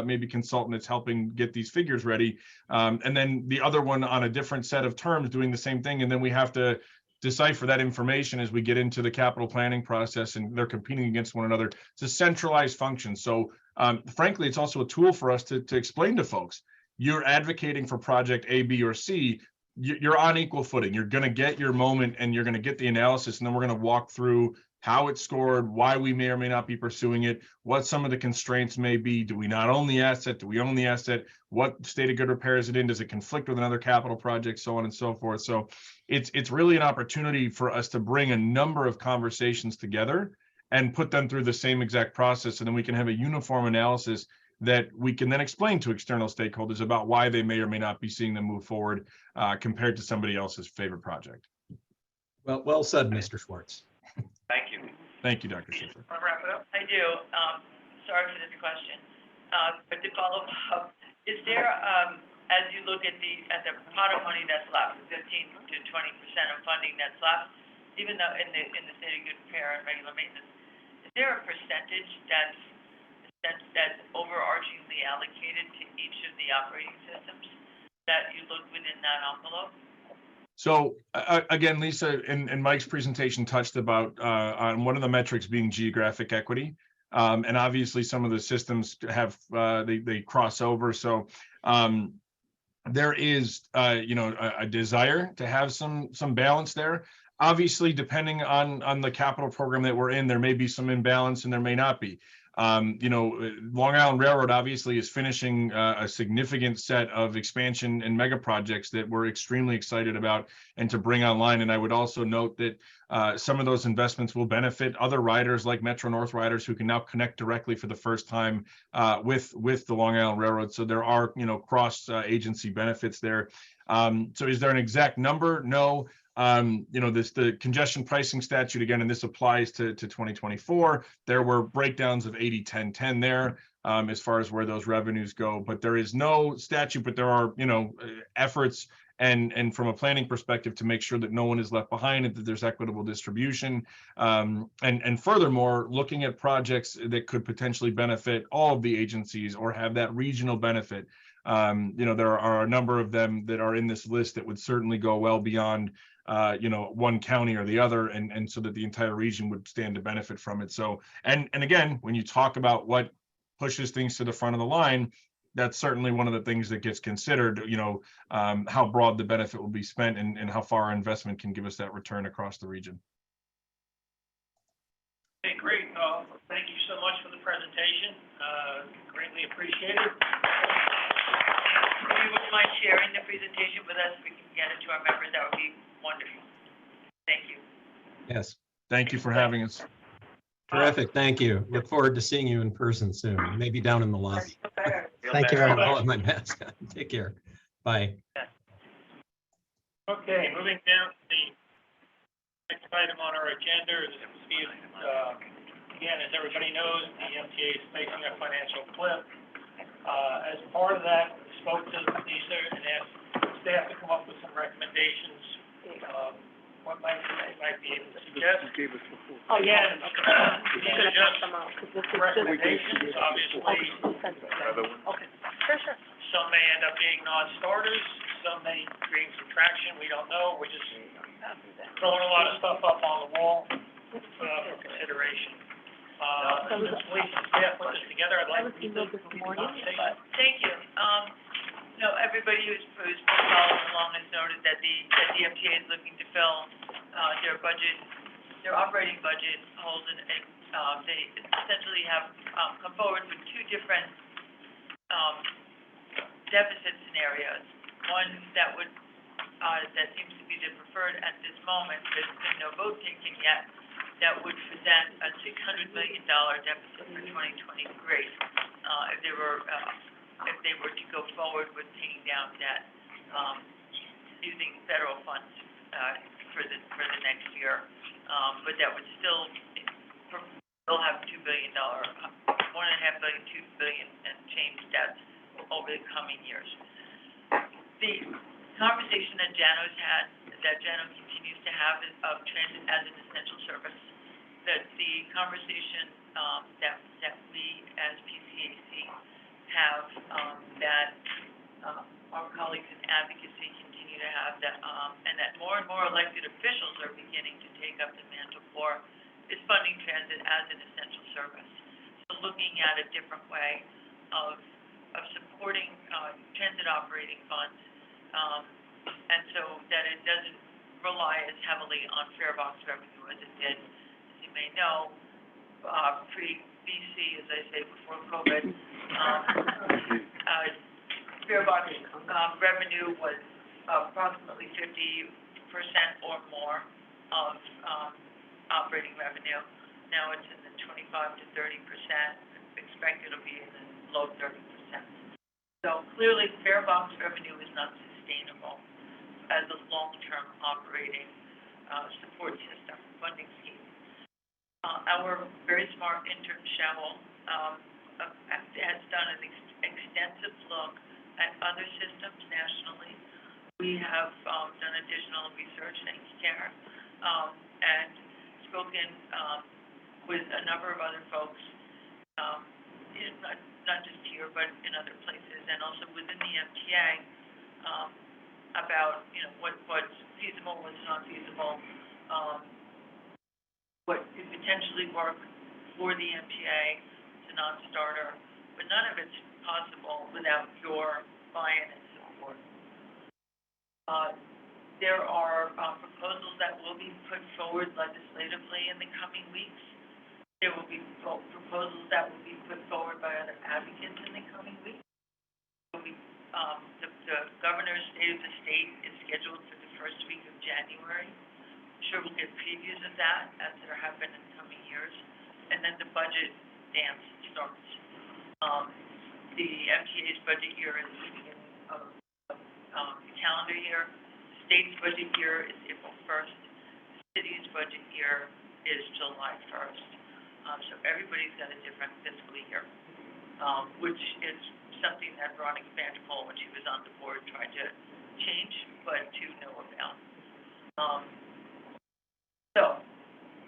maybe consultant that's helping get these figures ready. And then the other one on a different set of terms doing the same thing. And then we have to decipher that information as we get into the capital planning process, and they're competing against one another. It's a centralized function. So frankly, it's also a tool for us to explain to folks, you're advocating for project A, B, or C, you're on equal footing. You're going to get your moment and you're going to get the analysis, and then we're going to walk through how it's scored, why we may or may not be pursuing it, what some of the constraints may be. Do we not own the asset? Do we own the asset? What state of good repair is it in? Does it conflict with another capital project? So on and so forth. So it's really an opportunity for us to bring a number of conversations together and put them through the same exact process. And then we can have a uniform analysis that we can then explain to external stakeholders about why they may or may not be seeing them move forward compared to somebody else's favorite project. Well said, Mr. Schwartz. Thank you. Thank you, Dr. Schiffer. Want to wrap it up? I do. Sorry for this question. But to follow up, is there, as you look at the pot of money that's left, 15 to 20% of funding that's left, even though in the state of good repair and regular maintenance, is there a percentage that's overarchingly allocated to each of the operating systems that you look within that envelope? So again, Lisa, and Mike's presentation touched about on one of the metrics being geographic equity. And obviously some of the systems have, they cross over. So there is, a desire to have some balance there. Obviously, depending on the capital program that we're in, there may be some imbalance and there may not be. Long Island Railroad obviously is finishing a significant set of expansion and mega projects that we're extremely excited about and to bring online. And I would also note that some of those investments will benefit other riders like Metro North riders who can now connect directly for the first time with the Long Island Railroad. So there are, cross agency benefits there. So is there an exact number? No. the congestion pricing statute again, and this applies to 2024. There were breakdowns of 80-10-10 there as far as where those revenues go, but there is no statute, but there are, efforts and from a planning perspective to make sure that no one is left behind and that there's equitable distribution. And furthermore, looking at projects that could potentially benefit all of the agencies or have that regional benefit. There are a number of them that are in this list that would certainly go well beyond one county or the other, and so that the entire region would stand to benefit from it. So, and again, when you talk about what pushes things to the front of the line, that's certainly one of the things that gets considered, how broad the benefit will be spent and how far our investment can give us that return across the region. Okay, great. Thank you so much for the presentation. Greatly appreciated. If you wouldn't mind sharing the presentation with us, we can get it to our members, that would be wonderful. Thank you. Yes, Thank you for having us. terrific. Thank you. Look forward to seeing you in person soon, maybe down in the lobby. Thank you very much. I'll have my mask on. Take care. Bye. Okay, moving down to the next item on our agenda is again, as everybody knows, the MTA is facing a financial cliff. As part of that, spoke to Lisa and asked staff to come up with some recommendations. What might be able to suggest? Oh, yeah. Again, You're these gonna are just pass them out, 'cause this is recommendations, obviously. Okay, sure. Some may end up being non-starters, some may bring some traction, we don't know. We're just throwing a lot of stuff up on the wall for consideration. Since Lisa and staff put this together, I'd like to lead the conversation. Thank you. Everybody who's been following along has noted that the MTA is looking to fill their budget, their operating budget holes, and they essentially have come forward with two different deficit scenarios. One that would that seems to be the preferred at this moment. There's been no vote taken yet. That would present a $600 million deficit for 2023 if they were to go forward with paying down debt using federal funds for the next year. But that would still have $2 billion, $1.5 billion, $2 billion and change debts over the coming years. The conversation that Jano continues to have of transit as an essential service, that the conversation that we as PCAC have, that our colleagues in advocacy continue to have, that and that more and more elected officials are beginning to take up the mantle for, is funding transit as an essential service. So looking at a different way of supporting transit operating funds, and so that it doesn't rely as heavily on fare box revenue as it did, as you may know, pre-BC, as I say, before COVID. Fare box revenue was approximately 50% or more of operating revenue. Now it's in the 25 to 30%. Expected to be in the low 30%. So clearly, fare box revenue is not sustainable as a long-term operating support system, funding scheme. Our very smart intern, Cheryl, has done an extensive look at other systems nationally. We have done additional research, thanks, Karen, and spoken with a number of other folks, not just here, but in other places, and also within the MTA, about, what's feasible, what's not feasible, what could potentially work for the MTA. It's a non-starter, but none of it's possible without your buy-in and support. There are proposals that will be put forward legislatively in the coming weeks. There will be proposals that will be put forward by other advocates in the coming weeks. The governor's State of the State is scheduled for the first week of January. I'm sure we'll get previews of that, as there have been in coming years. And then the budget dance starts. The MTA's budget year is the beginning of the calendar year, state's budget year is April 1st. The city's budget year is July 1st. So everybody's got a different fiscal year, which is something that Veronica Vanderpool, when she was on the board, tried to change, but to no avail. So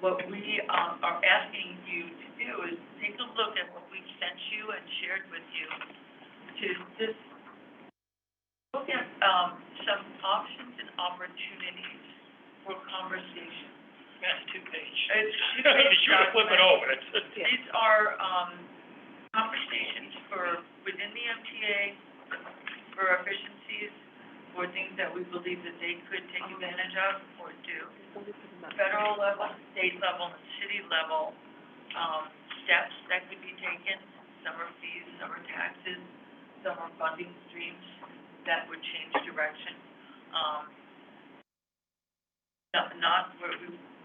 what we are asking you to do is take a look at what we've sent you and shared with you to just look at some options and opportunities for conversation. That's two-page. It's You should flip it over. These are conversations for within the MTA, for efficiencies, for things that we believe that they could take advantage of or do. Federal level, state level, and city level, steps that could be taken. Some are fees, some are taxes, some are funding streams that would change direction.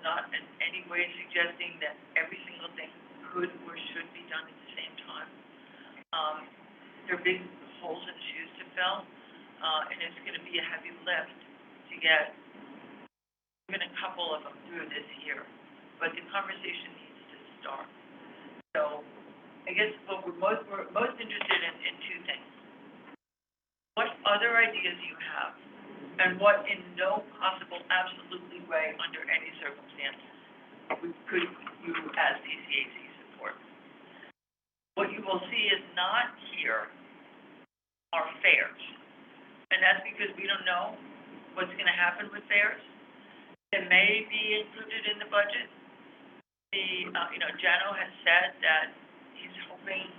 Not in any way suggesting that every single thing could or should be done at the same time. There are big holes in shoes to fill, and it's going to be a heavy lift to get even a couple of them through this year. But the conversation needs to start. So I guess what we're most interested in two things. What other ideas you have, and what in no possible, absolutely way, under any circumstance, could you as PCAC support. What you will see is not here are fares. And that's because we don't know what's going to happen with fares. It may be included in the budget. Jano has said that he's hoping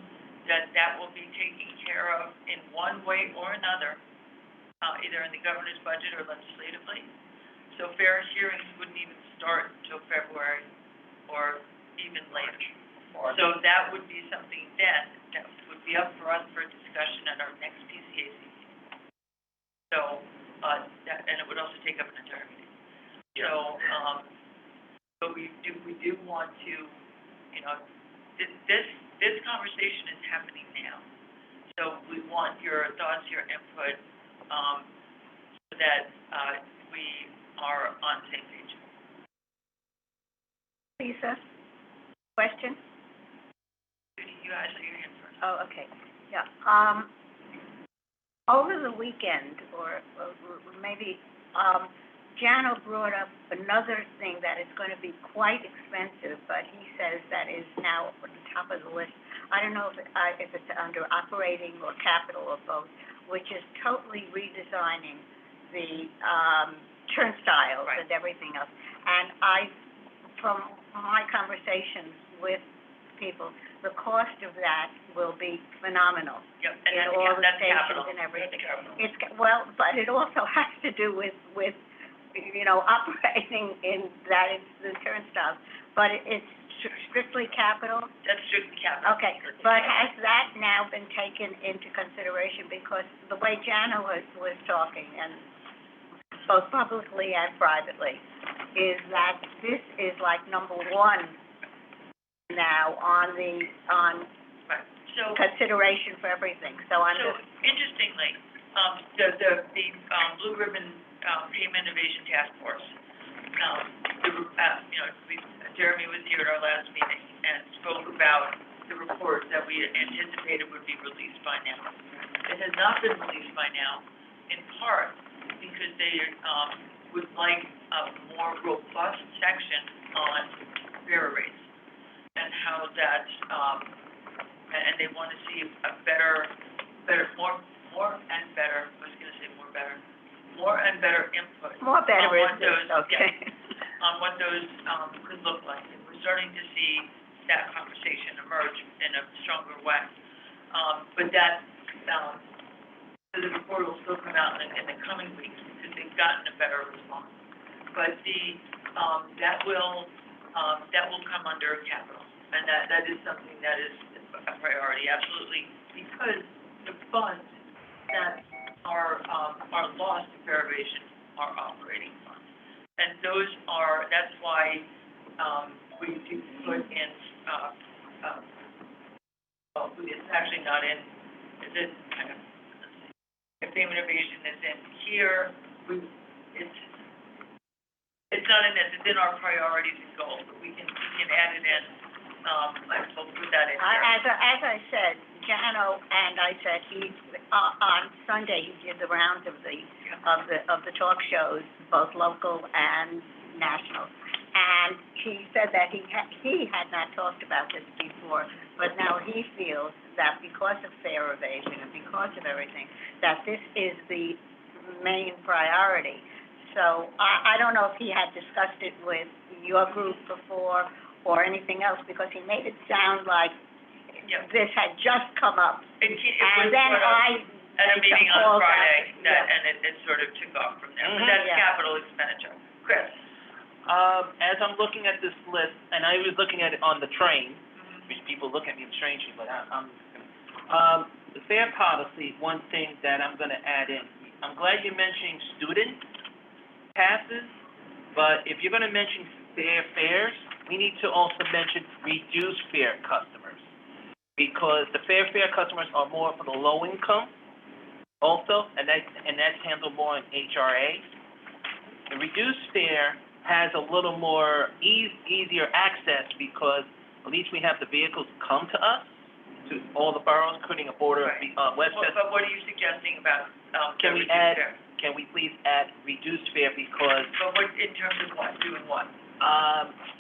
that that will be taken care of in one way or another, either in the governor's budget or legislatively. So fare hearings wouldn't even start until February or even later. So that would be something then that would be up for us for discussion at our next PCAC meeting. So, and it would also take up an entire meeting. So, but we do want to, this conversation is happening now. So we want your thoughts, your input, so that we are on the same page. Lisa, question? You guys are your hand first. Oh, okay, yeah. Over the weekend, or maybe, Jano brought up another thing that is going to be quite expensive, but he says that is now at the top of the list. I don't know if it's under operating or capital or both, which is totally redesigning the turnstiles and everything else. And from my conversations with people, the cost of that will be phenomenal. Yep, and in all the that's stations capital. and everything. That's capital. Well, but it also has to do with operating in that it's the turnstiles. But it's strictly capital? That's strictly capital. Okay, but has that now been taken into consideration? Because the way Jano was talking, and both publicly and privately, is that this is like number one now on Right. So consideration for everything. So I'm So just, interestingly, the Blue Ribbon Payment Innovation Task Force, Jeremy was here at our last meeting and spoke about the report that we anticipated would be released by now. It has not been released by now, in part because they would like a more robust section on fare rates and how that, and they want to see a more and better input. more better on what is this, those- okay? On what those could look like. And we're starting to see that conversation emerge in a stronger way. But that, so the report will still come out in the coming weeks because they've gotten a better response. But that will come under capital. And that is something that is a priority, absolutely, because the funds that are lost in derivation are operating funds. And that's why we do put in, it's actually not in, it's in, if payment innovation is in here, it's not in this, it's in our priorities and goals, but we can add it in, we'll put that in here. As I said, Jano and I said, on Sunday, he did the rounds of the talk shows, both local and national. And he said that he had not talked about this before, but now he feels that because of fare evasion and because of everything, that this is the main priority. So I don't know if he had discussed it with your group before or anything else, because he made it sound like this had just come up. It And was then brought up at a meeting on Friday, yeah. and it sort of took off from there, but that's Yeah. capital expenditure. Chris? As I'm looking at this list, and I was looking at it on the train, which people look at me strangely, but the fare policy, one thing that I'm gonna add in. I'm glad you're mentioning student passes, but if you're gonna mention fares, we need to also mention reduced fare customers. Because the fare customers are more for the low income also, and that's handled more in HRA. The reduced fare has a little more easier access because at least we have the vehicles come to us, to all the boroughs, including a border of Westchester. But what are you suggesting about, Can we reduced add, fare? can we please add reduced fare because, But what, in terms of what, doing what?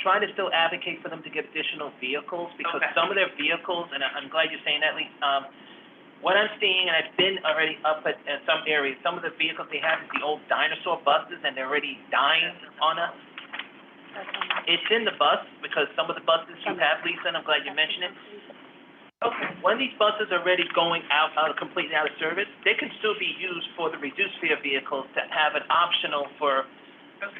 trying to still advocate for them to get additional vehicles because Okay. some of their vehicles, and I'm glad you're saying that, Lee, what I'm seeing, and I've been already up at some areas, some of the vehicles they have is the old dinosaur buses and they're already dying on us. It's in the bus because some of the buses you have, Lisa, and I'm glad you mentioned it. Okay, when these buses are already going out completely out of service, they can still be used for the reduced fare vehicles to have an optional for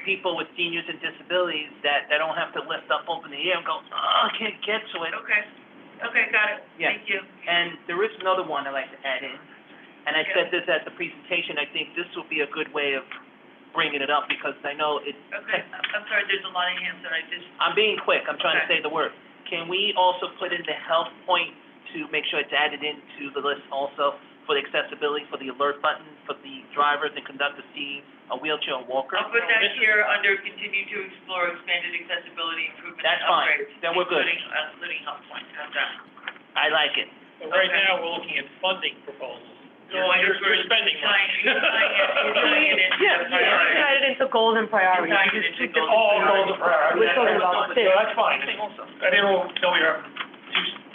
people with seniors and disabilities that don't have to lift up over the air and go, oh, I can't get to it. Okay, got it. Yeah. Thank you. And there is another one I'd like to add in, and I said this at the presentation, I think this will be a good way of bringing it up because I know it's. Okay, I'm sorry, there's a lot of hands that I just, I'm being quick, I'm trying to say the word. Can we also put in the health point to make sure it's added into the list also for the accessibility, for the alert button, for the drivers and conductors seeing a wheelchair or walker? I'll put that here under continue to explore expanded accessibility improvements and That's fine. upgrades. Then we're good. Including health points, how's that? I like it. So right now, we're looking at funding proposals. No, I just. You're spending money. You're tying it into the priority. Got it into goals and priorities. You're tying it into goals. Oh, goals and priorities. We're talking about So this. that's fine. I didn't know we have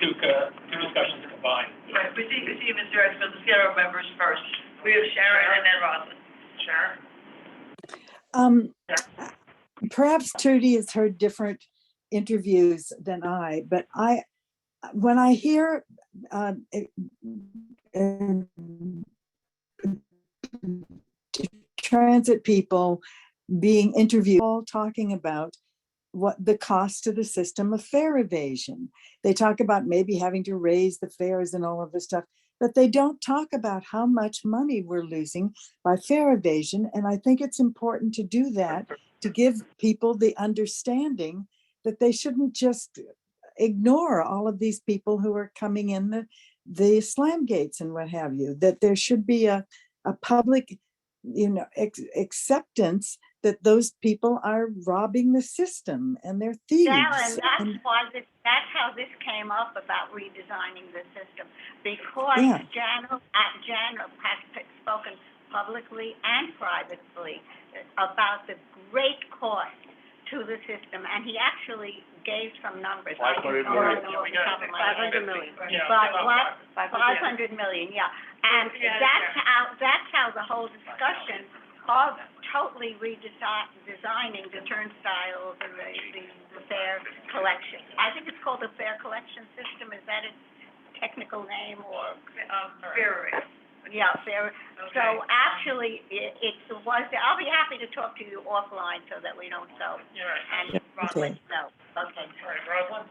two discussions combined. Right, we see Mr. Exfield, let's get our members first. We have Sharon and then Rosalind. Sharon? Perhaps Trudy has heard different interviews than I, but when I hear transit people being interviewed, all talking about what the cost to the system of fare evasion. They talk about maybe having to raise the fares and all of this stuff, but they don't talk about how much money we're losing by fare evasion. And I think it's important to do that, to give people the understanding that they shouldn't just ignore all of these people who are coming in the slam gates and what have you, that there should be a public, acceptance that those people are robbing the system and they're thieves. Darren, that's how this came up about redesigning the system, because Jano has spoken publicly and privately about the great cost to the system, and he actually gave some numbers. 500 million. 500 million. But what, 500 million, yeah. And that's how the whole discussion of totally redesigning the turnstiles and the fare collection. I think it's called the fare collection system. Is that its technical name or? Fare rate. Yeah, fare. So actually, it was, I'll be happy to talk to you offline so that we don't go. And Rosalind, no, okay. All right, Rosalind?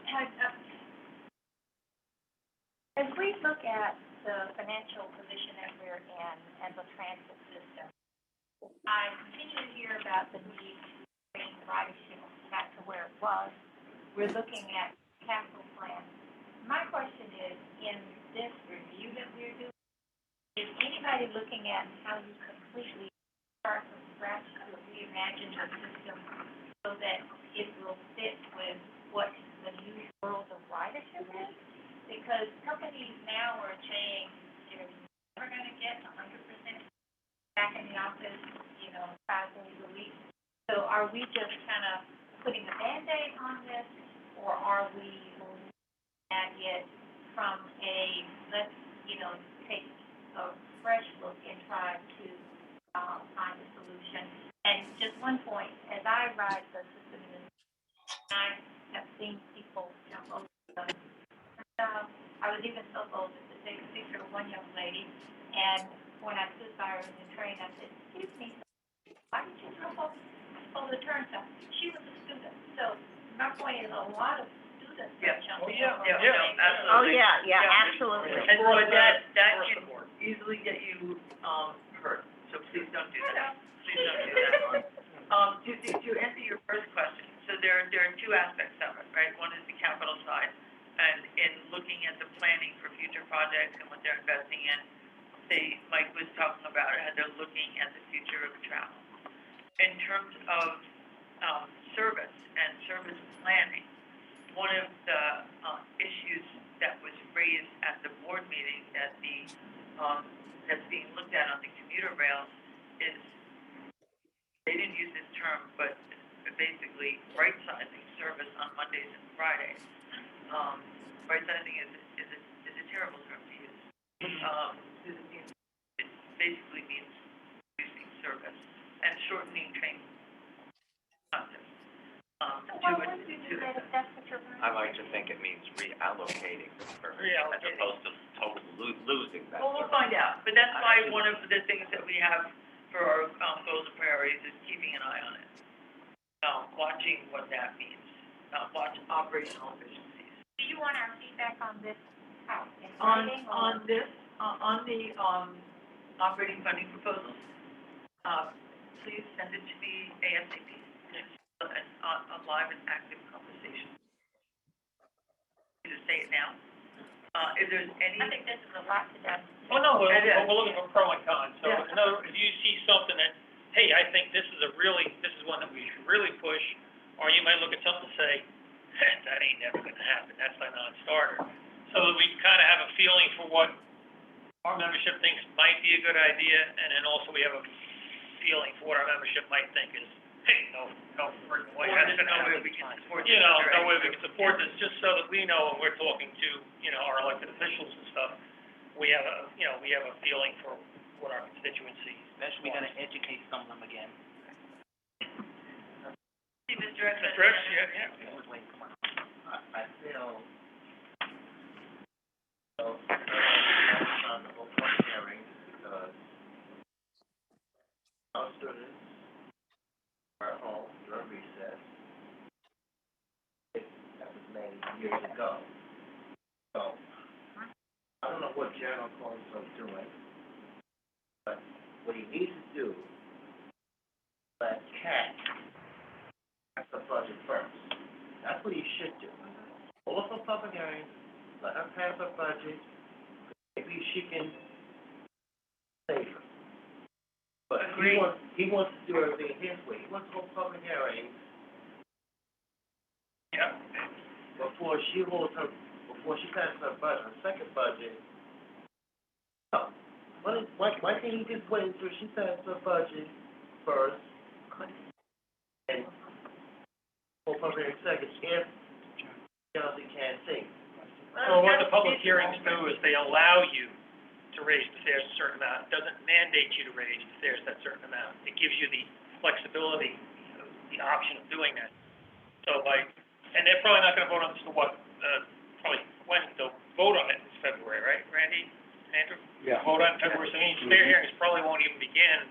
As we look at the financial position that we're in and the transit system, I continue to hear about the need to bring ridership back to where it was. We're looking at capital plans. My question is, in this review that we're doing, is anybody looking at how you completely start from scratch to reimagine the system so that it will fit with what the new world of ridership is? Because companies now are saying, you know, you're never gonna get 100% back in the office, you know, 5 days a week. So are we just kind of putting a Band-Aid on this, or are we looking at it from a, let's, you know, take a fresh look and try to find a solution? And just one point, as I ride the system, I have seen people jump over the, I was even so bold as to take a picture of one young lady, and when I stood by her in the train, I said, excuse me, why did you jump over the turnstile? She was a student, so my point is a lot of students are jumping over. Absolutely. Oh, yeah, absolutely. And so that can easily get you, hurt, so please don't do that. Please don't do that. To answer your first question, so there are two aspects of it, right? One is the capital side, and in looking at the planning for future projects and what they're investing in, Mike was talking about how they're looking at the future of travel. In terms of service and service planning, one of the issues that was raised at the board meeting that that's being looked at on the commuter rails is, they didn't use this term, but basically right-sizing service on Mondays and Fridays. Right-sizing is a terrible term to use. It basically means reducing service and shortening train concepts. So why would you do that if that's what you're running? I like to think it means reallocating as opposed to totally losing that. Well, we'll find out, but that's why one of the things that we have for our goals and priorities is keeping an eye on it. Watching what that means, watch operational efficiencies. Do you want our feedback on this house? On the operating funding proposals, please send it to me ASAP. It's a live and active conversation. Just say it now. If there's any. I think this is a lot to them. Well, no, we're looking for pro and con, so Yeah. in other words, if you see something that, hey, I think this is one that we should really push, or you might look at something and say, that ain't never gonna happen, that's a non-starter. So that we kind of have a feeling for what our membership thinks might be a good idea, and then also we have a feeling for what our membership might think is, hey, no freaking way, that's gonna happen. We can support You know, no way we can support this, just so that we know when we're talking to, you know, our elected officials and stuff, we have a feeling for what our constituency. Especially we're gonna educate some of them again. See, Mr. X. Mr. X, yeah. I feel, on the whole public hearing, because our students are at home during recess. That was made years ago. So, I don't know what General Counsel is doing, but what he needs to do, let CAC pass the budget first. That's what he should do. Hold up a public hearing, let her pass her budget, maybe she can save her. But he wants to do everything his way. He wants to hold public hearings. Yeah. Before she passes her budget, her second budget. No. Why can't he just wait until she passes her budget first? And hold public hearing second, if Chelsea can't see. So what the public hearings do is they allow you to raise the fares a certain amount. It doesn't mandate you to raise the fares that certain amount. It gives you the flexibility, the option of doing that. So and they're probably not gonna vote on this till probably when they'll vote on it in February, right, Randy, Andrew? Yeah. Vote on February, so it means fare hearings probably won't even begin.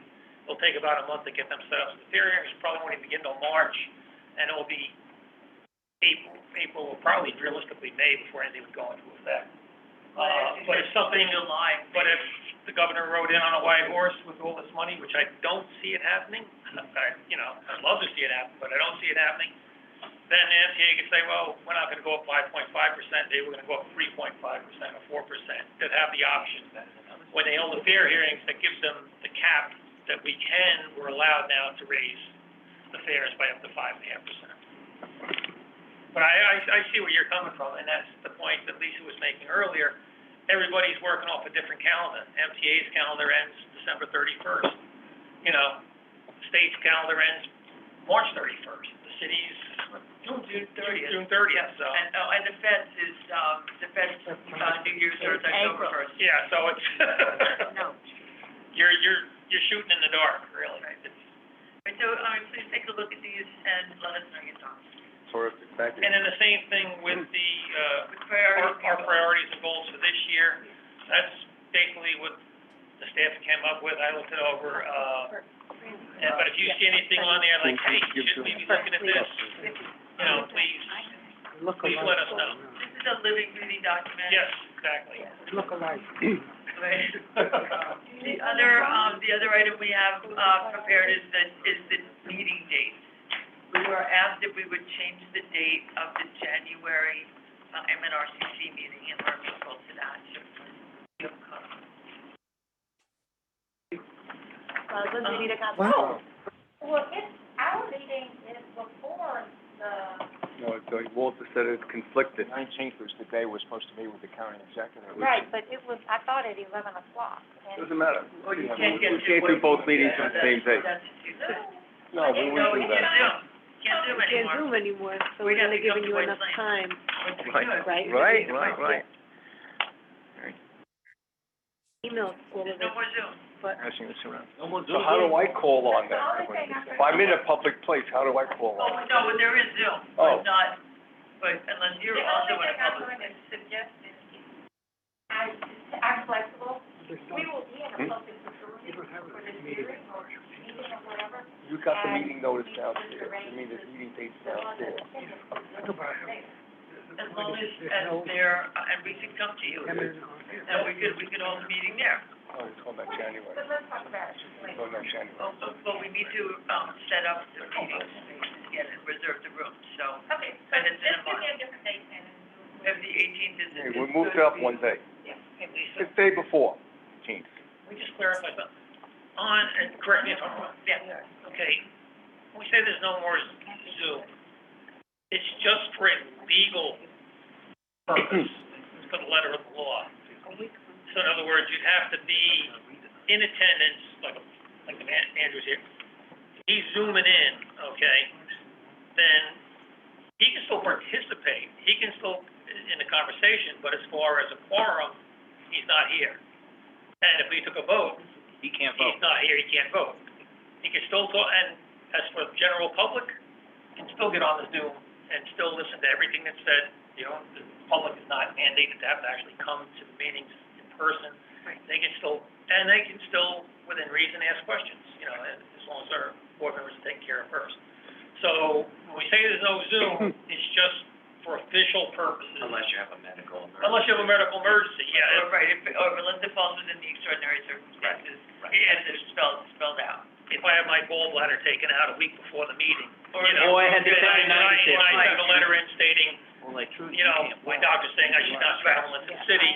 It'll take about a month to get them set up. So the fare hearings probably won't even begin till March, and it'll be April, or probably realistically May before anything would go into effect. But if something, but if the governor rode in on a white horse with all this money, which I don't see it happening, I'd love to see it happen, but I don't see it happening, then the MTA could say, well, we're not gonna go up 5.5%, maybe we're gonna go up 3.5% or 4%, they'd have the option. When they hold the fare hearings, that gives them the cap that we're allowed now to raise the fares by up to 5.5%. But I see where you're coming from, and that's the point that Lisa was making earlier. Everybody's working off a different calendar. MTA's calendar ends December 31st. You know, the state's calendar ends March 31st. The city's June 30th. June 30th, so. And the Fed's New Year's or October 1st. Yeah, so it's, No. you're shooting in the dark, really. Right, so, please take a look at these and let us know your thoughts. Terrific, thank you. And then the same thing with the, our priorities and goals for this year. That's basically what the staff came up with. I looked it over, but if you see anything on there like, hey, should we be looking at this? You know, please let us know. This is a living, breathing document. Yes, exactly. Right. The other item we have, prepared is the meeting date. We were asked if we would change the date of the January, MNRCC meeting, and we're equal to that. Wow. Well, our meeting is before the, No, Walter said it's conflicted. 19th was the day we're supposed to meet with the county executive. right, but it was, I thought at 11 o'clock. And Doesn't matter. Well, you We can't get can't do both meetings on the same day. No, we No, wouldn't we do can't that. Can't Zoom anymore. anymore, so We'd have to come to White enough Plains. time, right? Right. Email all of No it, more Zoom. but Passing this around. So how do I call on that? If I'm in a public place, how do I call Oh, on? no, but there is Zoom, Oh. but not, but unless you're also in a public place. suggest is, I'm flexible, we will be in a public facility for this hearing or meeting or whatever. You got the meeting notice downstairs. I mean, the meeting date's downstairs. As long as they're, and we can come to you, and we could hold the meeting there. Oh, it's called that January. But let's talk about it later. Oh, no, January. But we need to, set up the meeting space again and reserve the room, so. Okay, so And it's in let's a month. give me a different date and. If the 18th is. Hey, we moved it up one day. Yeah, hey, Lisa, The day before, 18th. we just clarify something. And correct me if I'm wrong. yeah. Okay, when we say there's no more Zoom, it's just for a legal purpose, for the letter of the law. So in other words, you'd have to be in attendance, like Andrew's here. He's zooming in, okay, then he can still participate. He can still in the conversation, but as far as a quorum, he's not here. And if we took a vote, He can't he's not here, he can't vote. He can still go, and as for the general public, can still get on the Zoom and still listen to everything that's said. You know, the public is not mandated to have to actually come to the meetings in person. They can still, within reason, ask questions, you know, as long as our board members are taken care of first. So, when we say there's no Zoom, it's just for official purposes. Unless you have a medical emergency. Unless you have a medical emergency, yeah. Right, or unless it falls within the extraordinary circumstances, as it's spelled out. If I have my gallbladder taken out a week before the meeting, Or- you know. Or I had to and sign I send a letter in stating, Well, like, true, you know, my doctor's saying I should not travel into the city.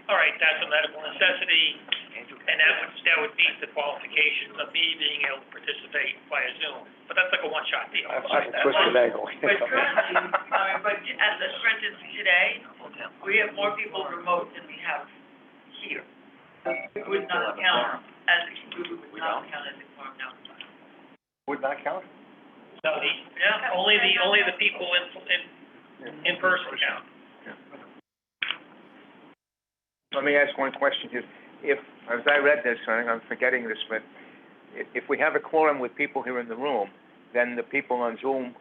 All right, that's a medical necessity, and that would meet the qualifications of me being able to participate via Zoom. But that's like a one-shot deal. I have a twisted ankle. But currently, but for instance, today, we have more people remote than we have here. We would not count as, we would not count as a quorum now. Would not count? So Yeah. only the people in person count. Let me ask one question here. If, as I read this, I'm forgetting this, but if we have a quorum with people here in the room, then the people on Zoom,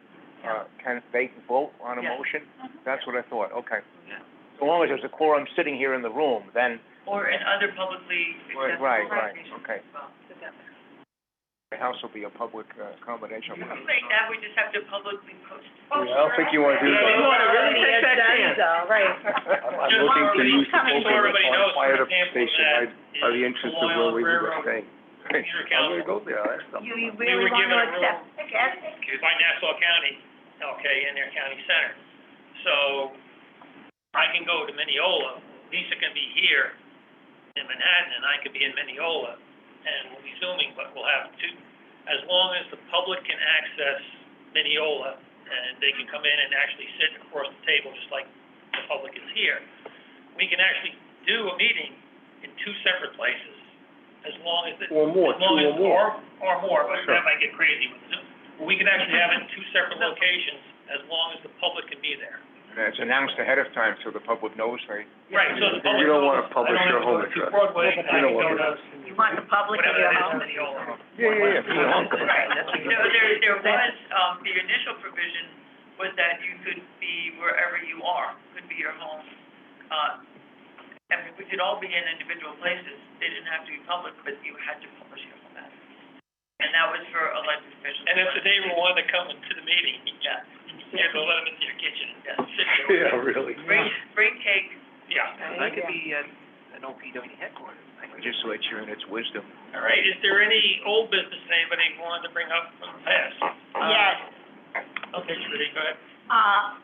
can they vote on a Yes. motion? That's what I thought, okay. Yeah. So long as there's a quorum sitting here in the room, then, Or in other publicly accessible right, locations okay. as well. The house will be a public accommodation. Right now, we just have to publicly post. Yeah, I don't think you wanna do You that. wanna really take that chance? Right. I'm looking to use the Just so everybody knows, for fire example, station that right by the is entrance the of where we were Railroad staying. Commuter I'm Council. gonna go there, that's something. You We really were want given to a room. accept, okay? By Nassau County, okay, in their county center. So I can go to Mineola, Lisa can be here in Manhattan, and I could be in Mineola, and we'll be Zooming, but we'll have to, as long as the public can access Mineola, and they can come in and actually sit across the table, just like the public is here, we can actually do a meeting in two separate places, as long as it. Or more, as long two as- or more. Or more, but that might get crazy with Zoom. We can actually have it in two separate locations, as long as the public can be there. And it's announced ahead of time so the public knows, right? Right, so the public. You don't wanna knows, publish your home I don't address. have to go to Broadway, I You can don't go want to, You want the public in whatever your that home? is, Mineola. Yeah. Right, there was, the initial provision was that you could be wherever you are, could be your home. And we could all be in individual places, they didn't have to be public, but you had to publish your home address. And that was for elected officials. And if the neighbor wanted to come to the meeting, Yeah, you have to let them into your kitchen, yeah. sit there. Yeah, really. Bring cake. Yeah. That could be an OPW headquarters. Legislature and its wisdom. All right, is there any old business anybody wanted to bring up from the past? Yes. Okay, Trudy, go ahead.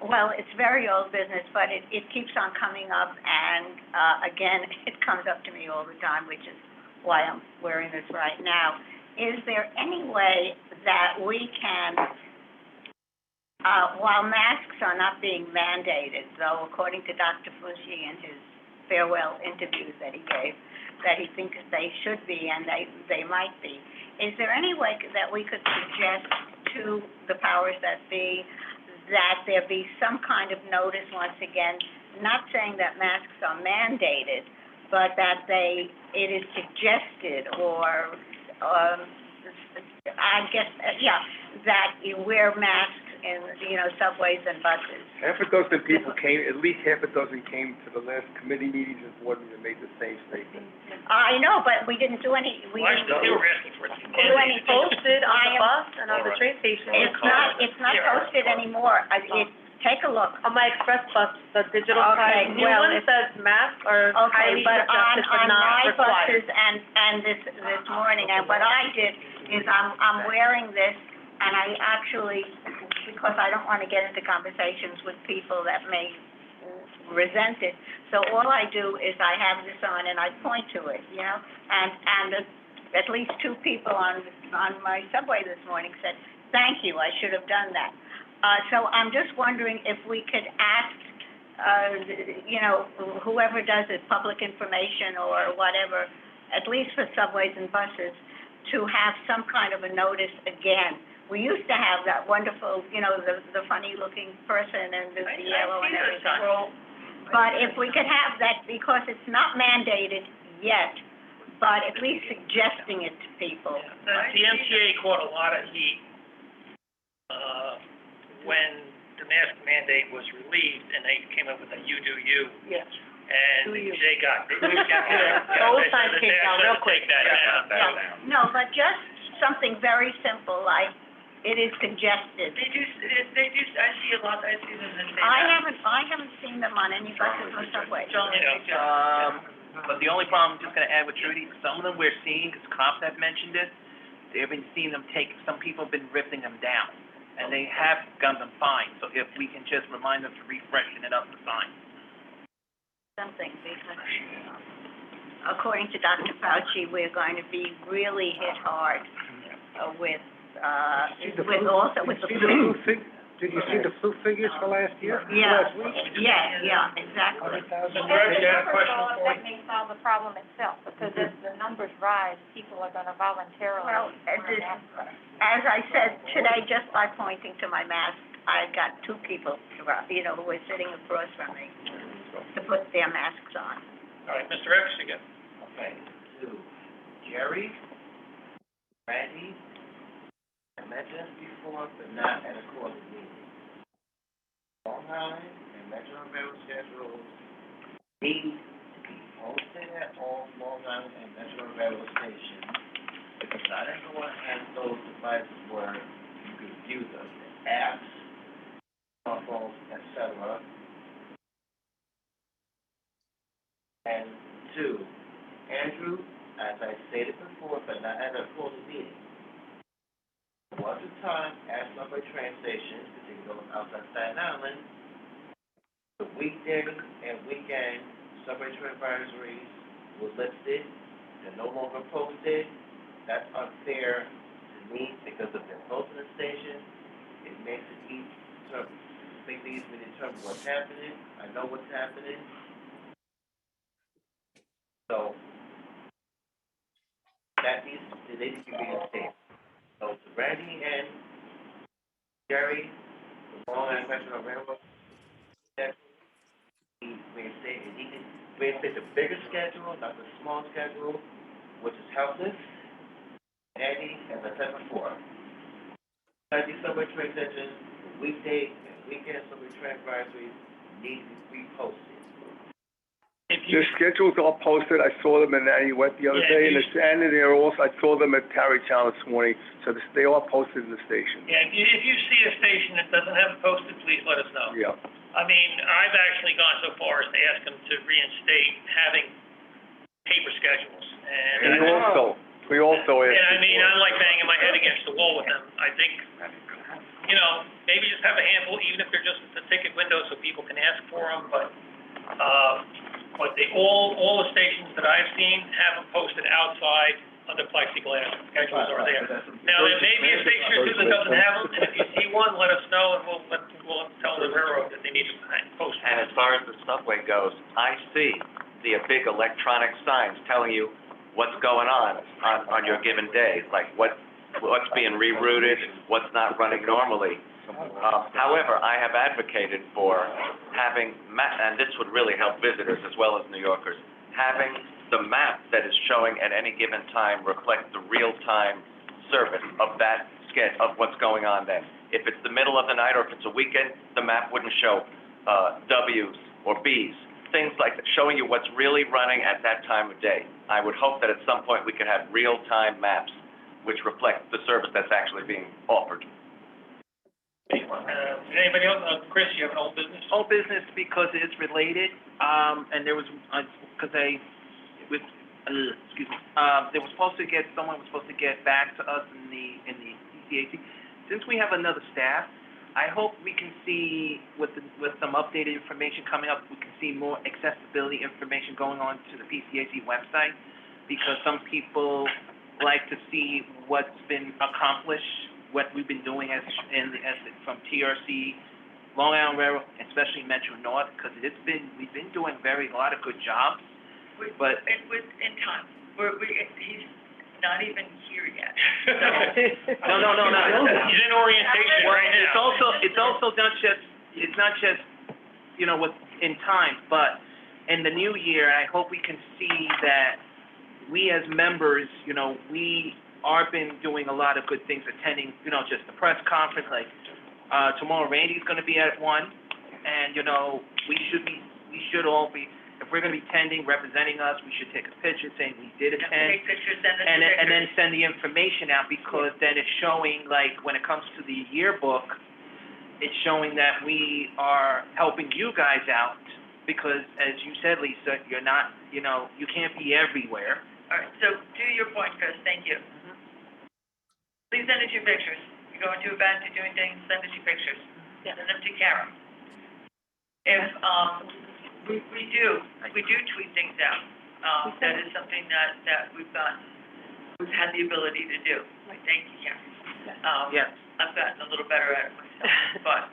Well, it's very old business, but it keeps on coming up, and, again, it comes up to me all the time, which is why I'm wearing this right now. Is there any way that we can, while masks are not being mandated, though according to Dr. Fushi in his farewell interviews that he gave, that he thinks they should be and they might be, is there any way that we could suggest to the powers that be that there be some kind of notice, once again, not saying that masks are mandated, but that it is suggested or, I guess, that you wear masks in, subways and buses. Half a dozen people came, at least half a dozen came to the last committee meetings and board meeting and made the same statement. I know, but we didn't do any, Well, actually, they were asking for it. do any posted on the bus and on the train station. It's not posted anymore. Take a look. On my express bus, the digital Okay, sign, new well, one says masks are Okay, highly but suggested but on not my required. buses and this morning, and what I did is I'm wearing this, and I actually, because I don't want to get into conversations with people that may resent it, so all I do is I have this on and I point to it, and at least two people on my subway this morning said, thank you, I should have done that. So I'm just wondering if we could ask, whoever does it, public information or whatever, at least for subways and buses, to have some kind of a notice again. We used to have that wonderful, the funny-looking person and the yellow and everything. But if we could have that, because it's not mandated yet, but at least suggesting it to people. The MTA caught a lot of heat, when the mask mandate was relieved, and they came up with a you do you. Yeah. And they got. Those signs came down real quick. Take that down. No, but just something very simple, like, it is congested. They do, I see a lot, I see them that say I that. haven't seen them on any buses or subways. But the only problem, just gonna add with Trudy, some of them we're seeing, because cops have mentioned it, they've been seeing them some people have been ripping them down, and they have gotten them fined, so if we can just remind them to refreshen it up, the sign. Something, because according to Dr. Fauci, we're going to be really hit hard with the flu. Did you see the flu figures for last year? Yeah, Last week? yeah, exactly. 100,000. Mr. Evans, you had a question for That may solve the problem itself, because as the numbers rise, people are gonna voluntarily. Well, as I said today, just by pointing to my mask, I got two people, who were sitting across from me to put their masks on. All right, Mr. Evans again. Okay, to Jerry, Randy, I mentioned before, but not at a court meeting. Long Island and Metro Rail schedules need to be posted at all Long Island and Metro Rail stations, because I didn't know what and those devices were, you could view them, the apps, cell phones, etc. And two, Andrew, as I stated before, but not at a full meeting, there was a time at subway train stations, particularly outside Staten Island, the weekday and weekend subway train advisories were listed, they're no longer posted, That's unfair to me because if they're close to the station, it makes it easy to determine what's happening. I know what's happening. So that needs to be reinstated. So to Randy and Jerry, the Long Island National Railroad, that he can reinstate the bigger schedule, not the small schedule, which is helpless. Andy, as I said before, Sunday subway train sessions, weekday and weekend subway train advisories need to be reposted. The schedules are posted. I saw them and I went the other Yeah, day if and they're also, I saw them at Tarrytown this morning. So they are posted in the station. Yeah, if you see a station that doesn't have it posted, please let us know. Yeah. I mean, I've actually gone so far as to ask them to reinstate having paper schedules. And we also asked. And I mean, I'm like banging my head against the wall with them. I think, you know, maybe just have a handful, even if they're just the ticket windows so people can ask for them, but all the stations that I've seen have them posted outside under plexiglass. Schedules are there. Now, there may be a station or two that doesn't have them, and if you see one, let us know, and we'll tell the railroad that they need to post them. And as far as the subway goes, I see the big electronic signs telling you what's going on your given day, like what's being rerouted, what's not running normally. However, I have advocated for having, and this would really help visitors as well as New Yorkers, having the map that is showing at any given time reflect the real-time service of that sketch of what's going on then. If it's the middle of the night or if it's a weekend, the map wouldn't show W's or B's, things like that, showing you what's really running at that time of day. I would hope that at some point we could have real-time maps which reflect the service that's actually being offered. Anybody else? Chris, you have an old business? Whole business because it's related, and there was, there was someone was supposed to get back to us in the PCAC. Since we have another staff, I hope we can see with some updated information coming up, we can see more accessibility information going on to the PCAC website, because some people like to see what's been accomplished, what we've been doing from TRC, Long Island Railroad, especially Metro North, because we've been doing a lot of good jobs. But In time, he's not even here yet. No. He's in orientation right now. It's also not just with in time, but in the new year, I hope we can see that we as members, we are been doing a lot of good things, attending, just the press conference, like tomorrow Randy's going to be at 1, and we should all be. If we're going to be attending, representing us, we should take a picture saying we did attend. Take pictures, send us And pictures. then send the information out, because then it's showing, like, when it comes to the yearbook, it's showing that we are helping you guys out, because as you said, Lisa, you're not, you can't be everywhere. All right, so to your point, Chris, thank you. Please send us your pictures. You're going to events, you're doing things, send us your pictures. Send them to Karen. If, we do tweet things out. That is something that we've had the ability to do. Thank you, Karen. Yes. I've gotten a little better at it myself, but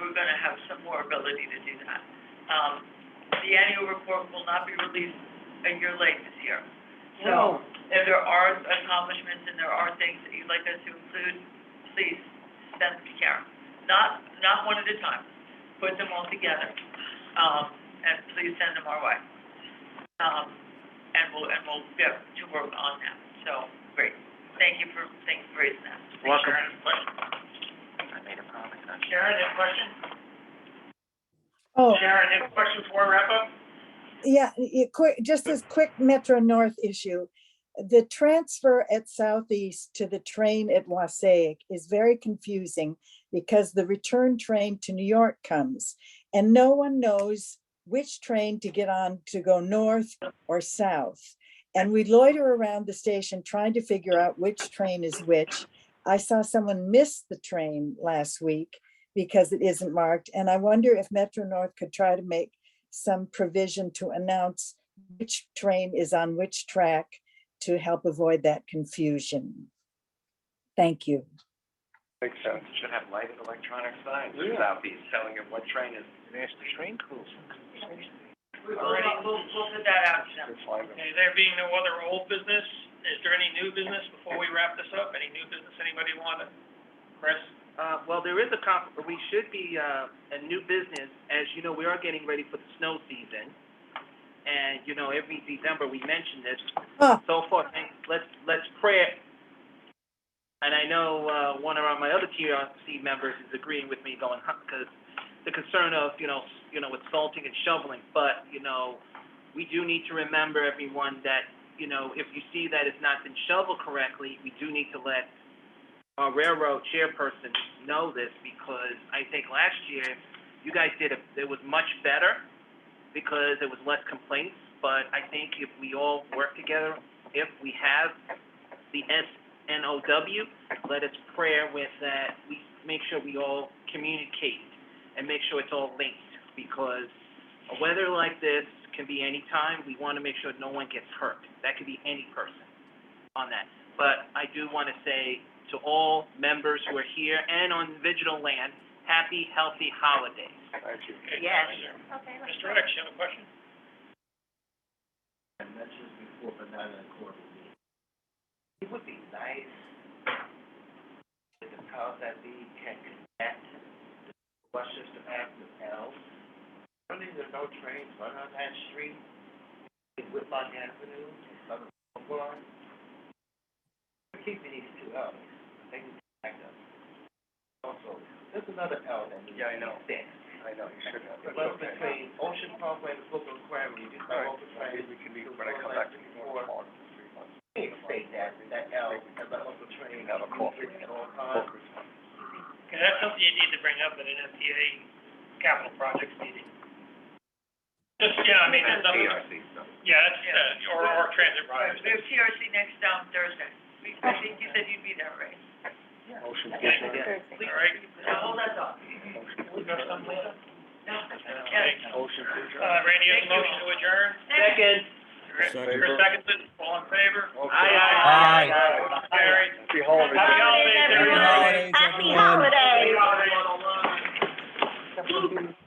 we're gonna have some more ability to do that. The annual report will not be released a year late this year. So if there are accomplishments and there are things that you'd like us to include, please send them to Karen. Not one at a time. Put them all together. And please send them our way. And we'll get to work on that. So, great. Thank you for raising that. Welcome. I made a promise. Sharon, any questions? Oh, Sharon, any questions before we wrap up? yeah, just this quick Metro North issue. The transfer at Southeast to the train at Wassaic is very confusing, because the return train to New York comes and no one knows which train to get on to go north or south. And we loiter around the station trying to figure out which train is which. I saw someone miss the train last week because it isn't marked. And I wonder if Metro North could try to make some provision to announce which train is on which track to help avoid that confusion. Thank you. Makes sense. Should have lighted electronic signs without these telling you what train is. And ask the train crews. We'll put that out to them. It's fine. Okay, there being no other old business, is there any new business before we wrap this up? Any new business anybody want to, Chris? Well, there is we should be, a new business, as you know, we are getting ready for the snow season. And, you know, every December we mention this, Ah. so forth, and let's pray. And I know, one of my other TRC members is agreeing with me going, because the concern of, you know, with salting and shoveling, but, you know, we do need to remember, everyone, that, you know, if you see that it's not been shoveled correctly, we do need to let our railroad chairperson know this, because I think last year, you guys it was much better, because there was less complaints, but I think if we all work together, if we have the SNOW, let us pray with that, we make sure we all communicate and make sure it's all linked, because a weather like this can be any time. We want to make sure no one gets hurt. That could be any person on that. But I do want to say to all members who are here and on Digital Land, happy, healthy holidays. Thank you. Okay, Yes. Okay, let's Mr. X, you have a question? I mentioned this before, but not in a quarterly meeting. It would be nice if the powers that be can connect the bus system act with L. Running the no trains run on that street, in Whitlock Avenue, in Southern Boulevard. We're keeping these two L's, they can connect us. Also, there's another L that needs to be fixed. I know, you should have. It was between Ocean Parkway and Brooklyn Quarry, you just All right, go over train. maybe we can be, when I come back to New York, tomorrow, 3 months. State that L, as a local train. Have a coffee. At all times. Okay, that's something you need to bring up at an MTA capital projects meeting. Just, yeah, I mean, there's nothing, TRC stuff. yeah, that's, or transit Right, riders. we have TRC next, Thursday. I think you said you'd be there, right? Motion to Okay. adjourn. All right. Now, hold that thought. We got something, Lisa? Okay. Motion to adjourn. Randy has a motion to adjourn. Second. Chris seconds it, all in favor? Aye. Carried. Happy holidays. Happy holidays, everybody. Happy holidays. Happy holidays.